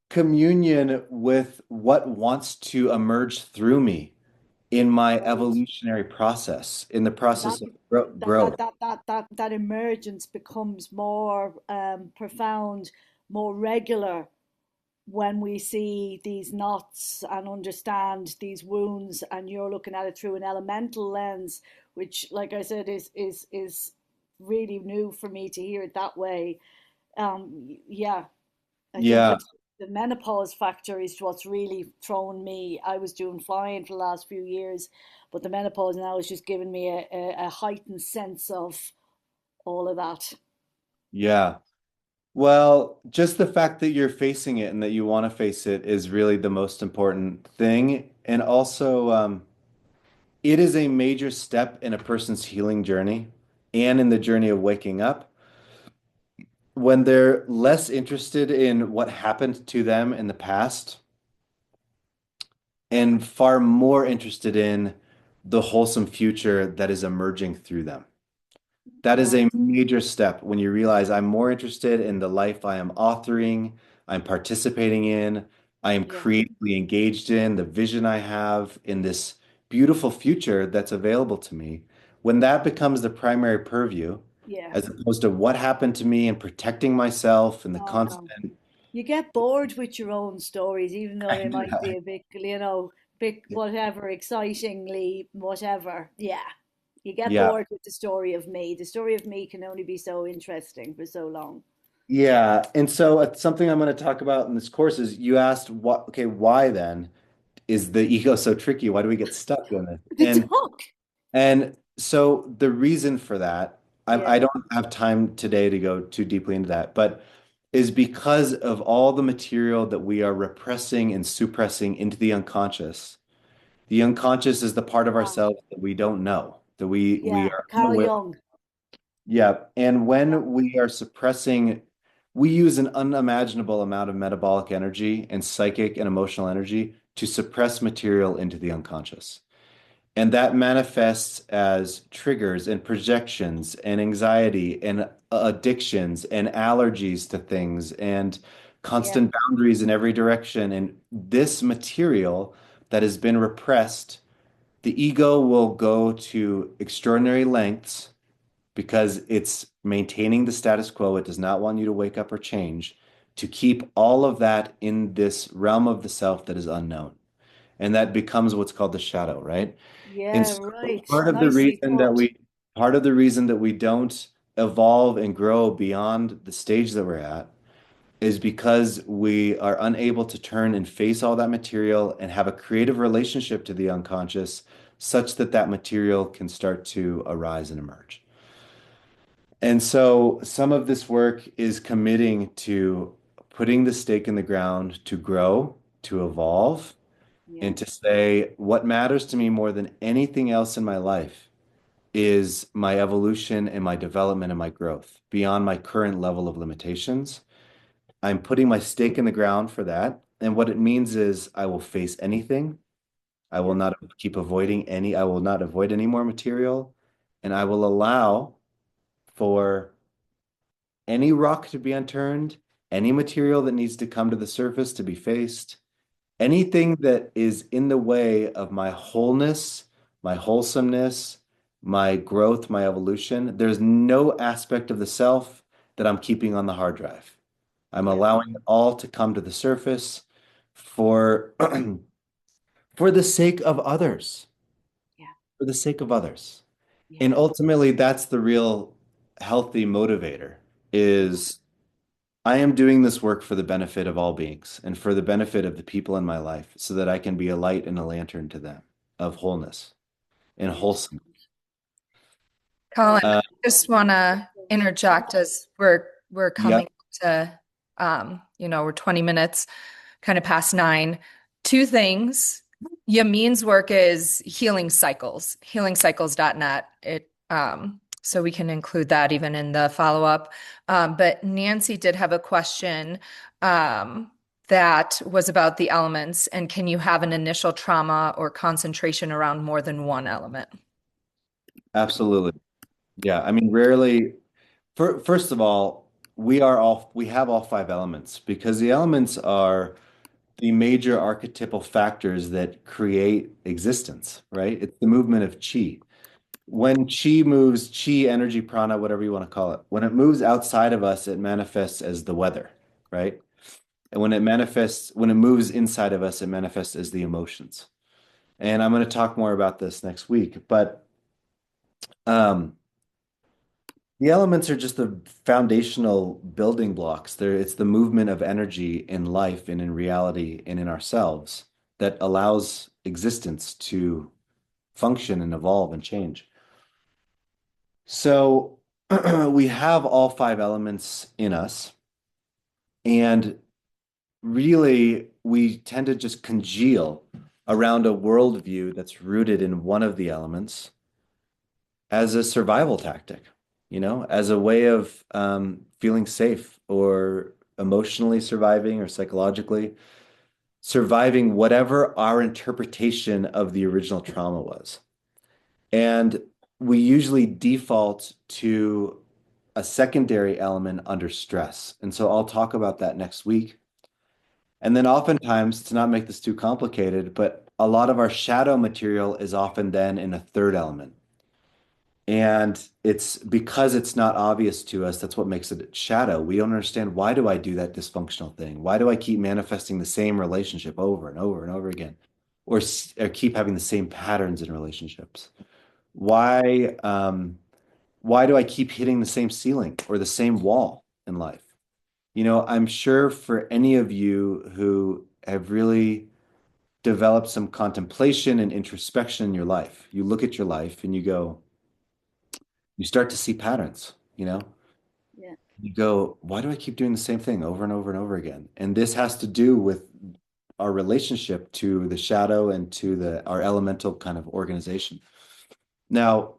communion with what wants to emerge through me in my Right. evolutionary process, in the And that process of that growth. that that that that that emergence becomes more profound, more regular when we see these knots and understand these wounds, and you're looking at it through an elemental lens, which, like I said, is really new for me to hear it that way. Yeah, I think Yeah, the menopause factor is what's really thrown me. I was doing fine for the last few years, but the menopause now has just given me a heightened sense of all of that. yeah. Well, just the fact that you're facing it and that you want to face it is really the most important thing. And also, it is a major step in a person's healing journey and in the journey of waking up when they're less interested in what happened to them in the past and far more interested in the wholesome future that is emerging through them. That is a Right. major step when you realize I'm more interested in the life I am authoring, I'm participating in, I am Yeah. creatively engaged in, the vision I have in this beautiful future that's available to me, when that becomes the primary purview, Yeah. as opposed to what happened to me and protecting myself and the Oh no. constant, You get bored with your own stories, even though they might be a bit, bit whatever, excitingly whatever. Yeah. You get yeah, bored with the story of me. The story of me can only be so interesting for so long. yeah. And so something I'm going to talk about in this course is you asked what, okay, why then is the ego so tricky? Why do we get stuck in it? The dog. And so the reason for that, I Yeah. don't have time today to go too deeply into that, but is because of all the material that we are repressing and suppressing into the unconscious. The unconscious is the part of Ah, ourselves that we don't know, that we yeah. are Carl unaware. Jung. Yeah. And when we are suppressing, we use an unimaginable amount of metabolic energy and psychic and emotional energy to suppress material into the unconscious. And that manifests as triggers and projections and anxiety and addictions and allergies to things and Yeah. constant boundaries in every direction. And this material that has been repressed, the ego will go to extraordinary lengths because it's maintaining the status quo. It does not want you to wake up or change, to keep all of that in this realm of the self that is unknown. And that becomes what's called the shadow, right? And Yeah, so right. part of the Nicely reason that put. we don't evolve and grow beyond the stage that we're at is because we are unable to turn and face all that material and have a creative relationship to the unconscious such that that material can start to arise and emerge. And so some of this work is committing to putting the stake in the ground to grow, to evolve, Yeah. and to say what matters to me more than anything else in my life is my evolution and my development and my growth beyond my current level of limitations. I'm putting my stake in the ground for that. And what it means is I will face anything. I will Yeah. not keep avoiding I will not avoid any more material. And I will allow for any rock to be unturned, any material that needs to come to the surface to be faced, anything that is in the way of my wholeness, my wholesomeness, my growth, my evolution, there's no aspect of the self that I'm keeping on the hard drive. I'm Yeah. allowing it all to come to the surface for for the sake of others, Yeah. for the sake of others. Yeah. And ultimately, that's the real healthy motivator Yeah. is I am doing this work for the benefit of all beings and for the benefit of the people in my life so that I can be a light and a lantern to them of wholeness and wholesome. Beautiful. Colin, Very I Uh, just want to interject as we're yep, coming to we're 20 minutes kind of past 9. Two things. Yamin's work is healingcycles.net. So we can include that even in the follow-up. But Nancy did have a question that was about the elements, and can you have an initial trauma or concentration around more than one element? absolutely. Yeah, I mean, rarely, first of all, we have all five elements because the elements are the major archetypal factors that create existence, right? It's the movement of chi. When chi moves, chi, energy, prana, whatever you want to call it, when it moves outside of us, it manifests as the weather, right? And when it moves inside of us, it manifests as the emotions. And I'm going to talk more about this next week, but um, the elements are just the foundational building blocks. It's the movement of energy in life and in reality and in ourselves that allows existence to function and evolve and change. So we have all five elements in us, and really we tend to just congeal around a worldview that's rooted in one of the elements as a survival tactic, as a way of feeling safe or emotionally surviving or psychologically surviving whatever our interpretation of the original trauma was. And we usually default to a secondary element under stress. And so I'll talk about that next week. And then oftentimes, to not make this too complicated, but a lot of our shadow material is often then in a third element. And it's because it's not obvious to us, that's what makes it shadow. We don't understand, why do I do that dysfunctional thing? Why do I keep manifesting the same relationship over and over and over again? Or keep having the same patterns in relationships? Why why do I keep hitting the same ceiling or the same wall in life? I'm sure for any of you who have really developed some contemplation and introspection in your life, you look at your life and you start to see patterns. Yeah. You go, why do I keep doing the same thing over and over and over again? And this has to do with our relationship to the shadow and to our elemental kind of organization. Now,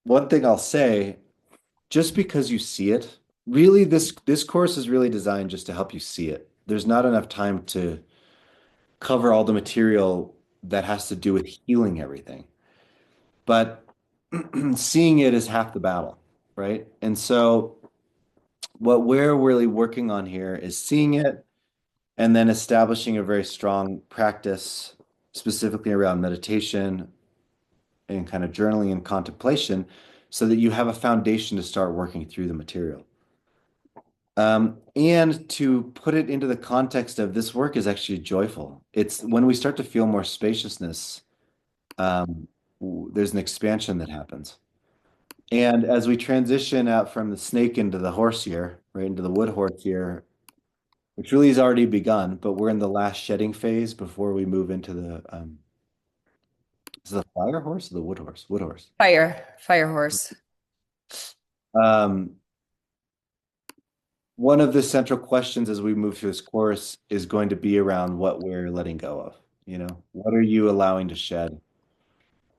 one thing I'll say, just because you see it, really this course is really designed just to help you see it. There's not enough time to cover all the material that has to do with healing everything. But seeing it is half the battle, right? And so what we're really working on here is seeing it and then establishing a very strong practice, specifically around meditation and kind of journaling and contemplation, so that you have a foundation to start working through the material. And to put it into the context of this work is actually joyful. It's when we start to feel more spaciousness, there's an expansion that happens. And as we transition out from the snake into the horse here, right into the wood horse here, which really has already begun, but we're in the last shedding phase before we move into is it the fire horse or the wood horse? Wood horse. Fire horse. Um, one of the central questions as we move through this course is going to be around what we're letting go of. What are you allowing to shed?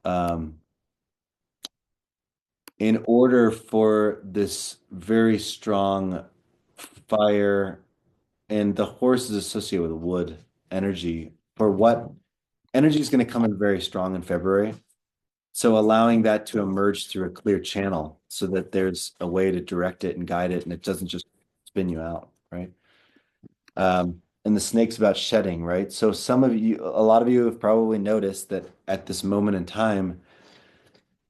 Um, in order for this very strong fire, and the horse is associated with wood energy, for what energy is going to come in very strong in February. So allowing that to emerge through a clear channel so that there's a way to direct it and guide it and it doesn't just spin you out, right? And the snake's about shedding, right? So a lot of you have probably noticed that at this moment in time,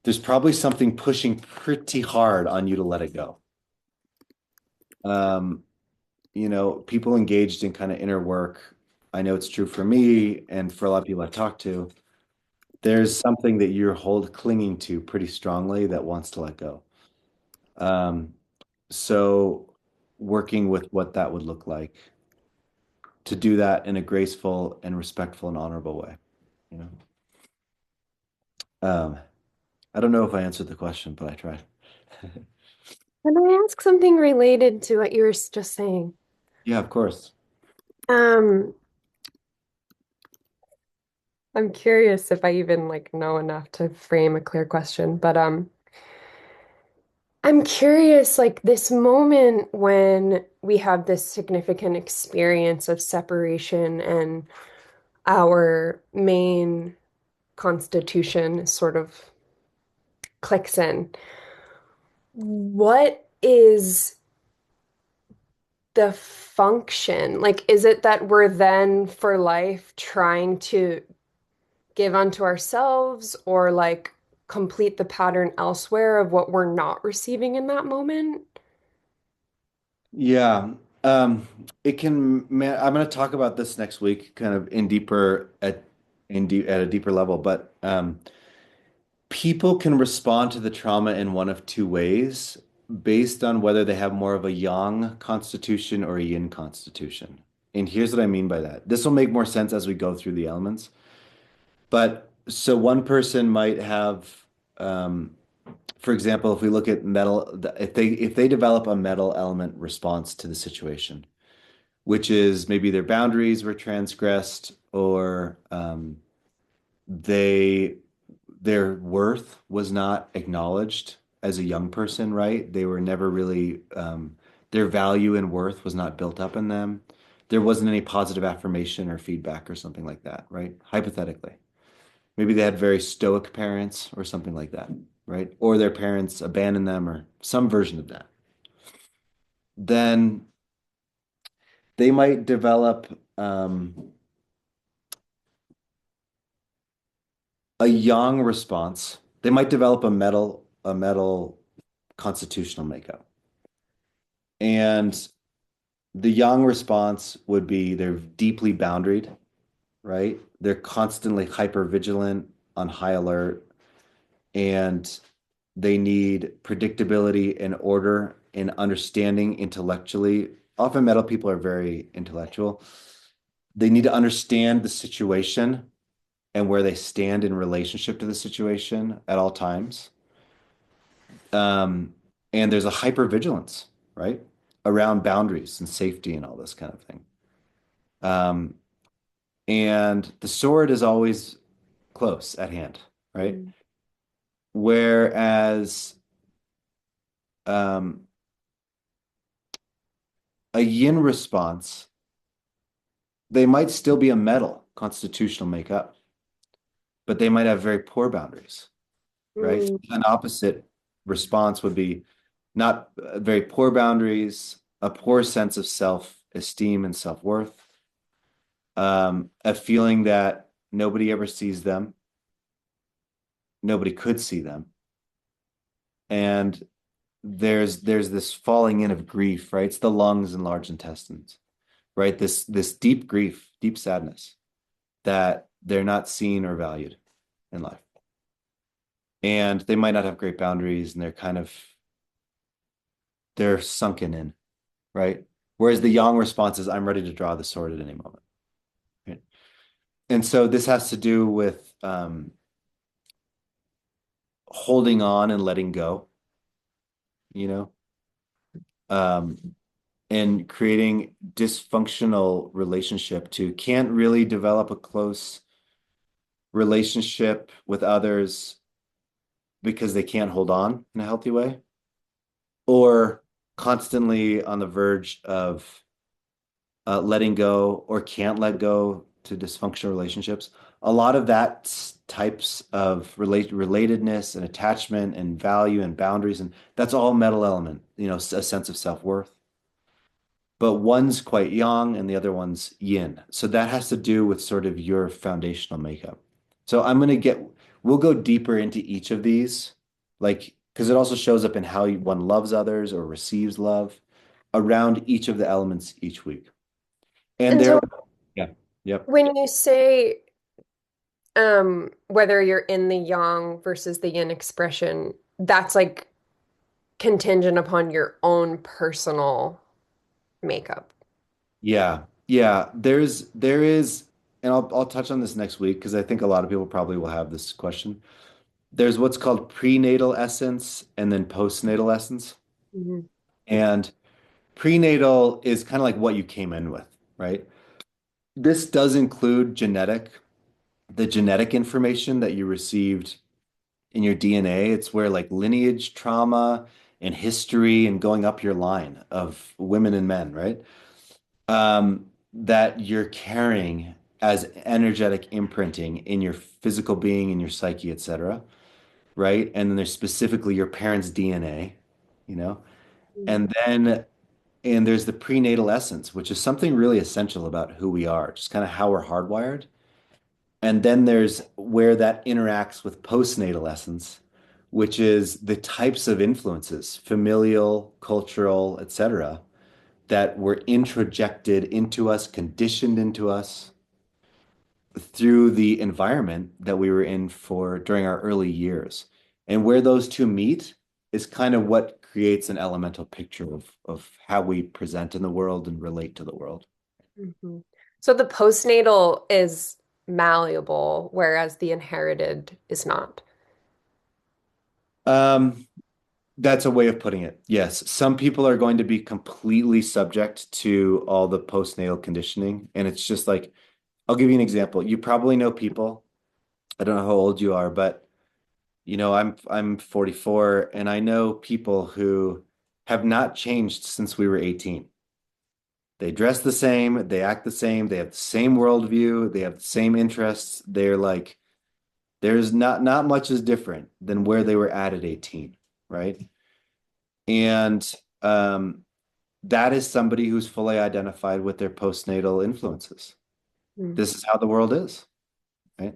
there's probably something pushing pretty hard on you to let it go. Um, People engaged in kind of inner work. I know it's true for me and for a lot of people I talk to. There's something that you're clinging to pretty strongly that wants to let go. Um, so working with what that would look like to do that in a graceful and respectful and honorable way, you know. Um, I don't know if I answered the question, but I tried. Can I ask something related to what you were just saying? Yeah, of course. Um, I'm curious if I even know enough to frame a clear question, but I'm curious this moment when we have this significant experience of separation and our main constitution sort of clicks in. What is the function? Is it that we're then for life trying to give unto ourselves or complete the pattern elsewhere of what we're not receiving in that moment? Yeah. It can, man, I'm going to talk about this next week, kind of at a deeper level, but people can respond to the trauma in one of two ways based on whether they have more of a yang constitution or a yin constitution. And here's what I mean by that. This will make more sense as we go through the elements. But so one person might have, for example, if we look at metal, if they develop a metal element response to the situation, which is maybe their boundaries were transgressed or they their worth was not acknowledged as a young person, right? They were never really their value and worth was not built up in them. There wasn't any positive affirmation or feedback or something like that, right? Hypothetically. Maybe they had very stoic parents or something like that, right? Or their parents abandoned them or some version of that. Then they might develop a yang response they might develop a metal constitutional makeup. And the yang response would be they're deeply boundaried, right? They're constantly hyper vigilant, on high alert, and they need predictability and order and understanding intellectually. Often metal people are very intellectual. They need to understand the situation and where they stand in relationship to the situation at all times. Um, and there's a hypervigilance, right? Around boundaries and safety and all this kind of thing. Um, and the sword is always close at hand, right? Mm. Whereas um, a yin response, they might still be a metal constitutional makeup, but they might have very poor boundaries, right? Mm. An opposite response would be not very poor boundaries, a poor sense of self-esteem and self-worth, a feeling that nobody ever sees them, nobody could see them, and there's this falling in of grief, right? It's the lungs and large intestines, right? This deep grief, deep sadness that they're not seen or valued in life. And they might not have great boundaries and they're sunken in, right? Whereas the yang response is, I'm ready to draw the sword at any moment. Right? And so this has to do with holding on and letting go, you know, um, and creating dysfunctional relationship to can't really develop a close relationship with others because they can't hold on in a healthy way, or constantly on the verge of letting go or can't let go to dysfunctional relationships. A lot of that types of relatedness and attachment and value and boundaries, and that's all metal element, a sense of self-worth. But one's quite yang and the other one's yin. So that has to do with sort of your foundational makeup. So we'll go deeper into each of these, like, because it also shows up in how one loves others or receives love around each of the elements each week. And And there, so yeah, yep. when you say whether you're in the yang versus the yin expression, that's like contingent upon your own personal makeup. Yeah, yeah. There is, and I'll touch on this next week because I think a lot of people probably will have this question. There's what's called prenatal essence and then postnatal essence. Mhm. And prenatal is kind of like what you came in with, right? This does include the genetic information that you received in your DNA. It's where like lineage, trauma, and history and going up your line of women and men, right? That you're carrying as energetic imprinting in your physical being, in your psyche, etc. Right? And then there's specifically your parents' DNA, you know? And then and there's the prenatal essence, which is something really essential about who we are, just kind of how we're hardwired. And then there's where that interacts with postnatal essence, which is the types of influences, familial, cultural, etc., that were introjected into us, conditioned into us through the environment that we were in for during our early years. And where those two meet is kind of what creates an elemental picture of how we present in the world and relate to the world. Mhm. So the postnatal is malleable, whereas the inherited is not. Um, that's a way of putting it. Yes, some people are going to be completely subject to all the postnatal conditioning, and it's just like, I'll give you an example. You probably know people, I don't know how old you are, but I'm 44 and I know people who have not changed since we were 18. They dress the same, they act the same, they have the same worldview, they have the same interests. They're like, there's not much is different than where they were at 18, right? And that is somebody who's fully identified with their postnatal influences. Mm. This is how the world is, right?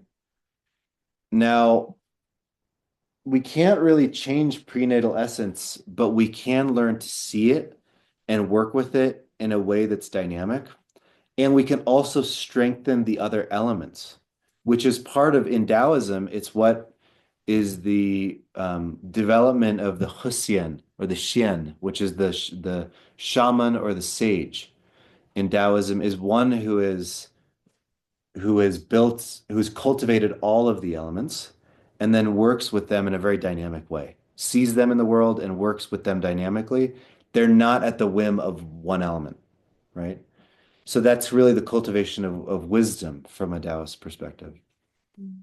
Now, we can't really change prenatal essence, but we can learn to see it and work with it in a way that's dynamic. And we can also strengthen the other elements, which is part of in Taoism. It's what is the development of the Husien or the Xian, which is the shaman or the sage in Taoism, is one who's cultivated all of the elements and then works with them in a very dynamic way, sees them in the world and works with them dynamically. They're not at the whim of one element, right? So that's really the cultivation of wisdom from a Taoist perspective. Mm.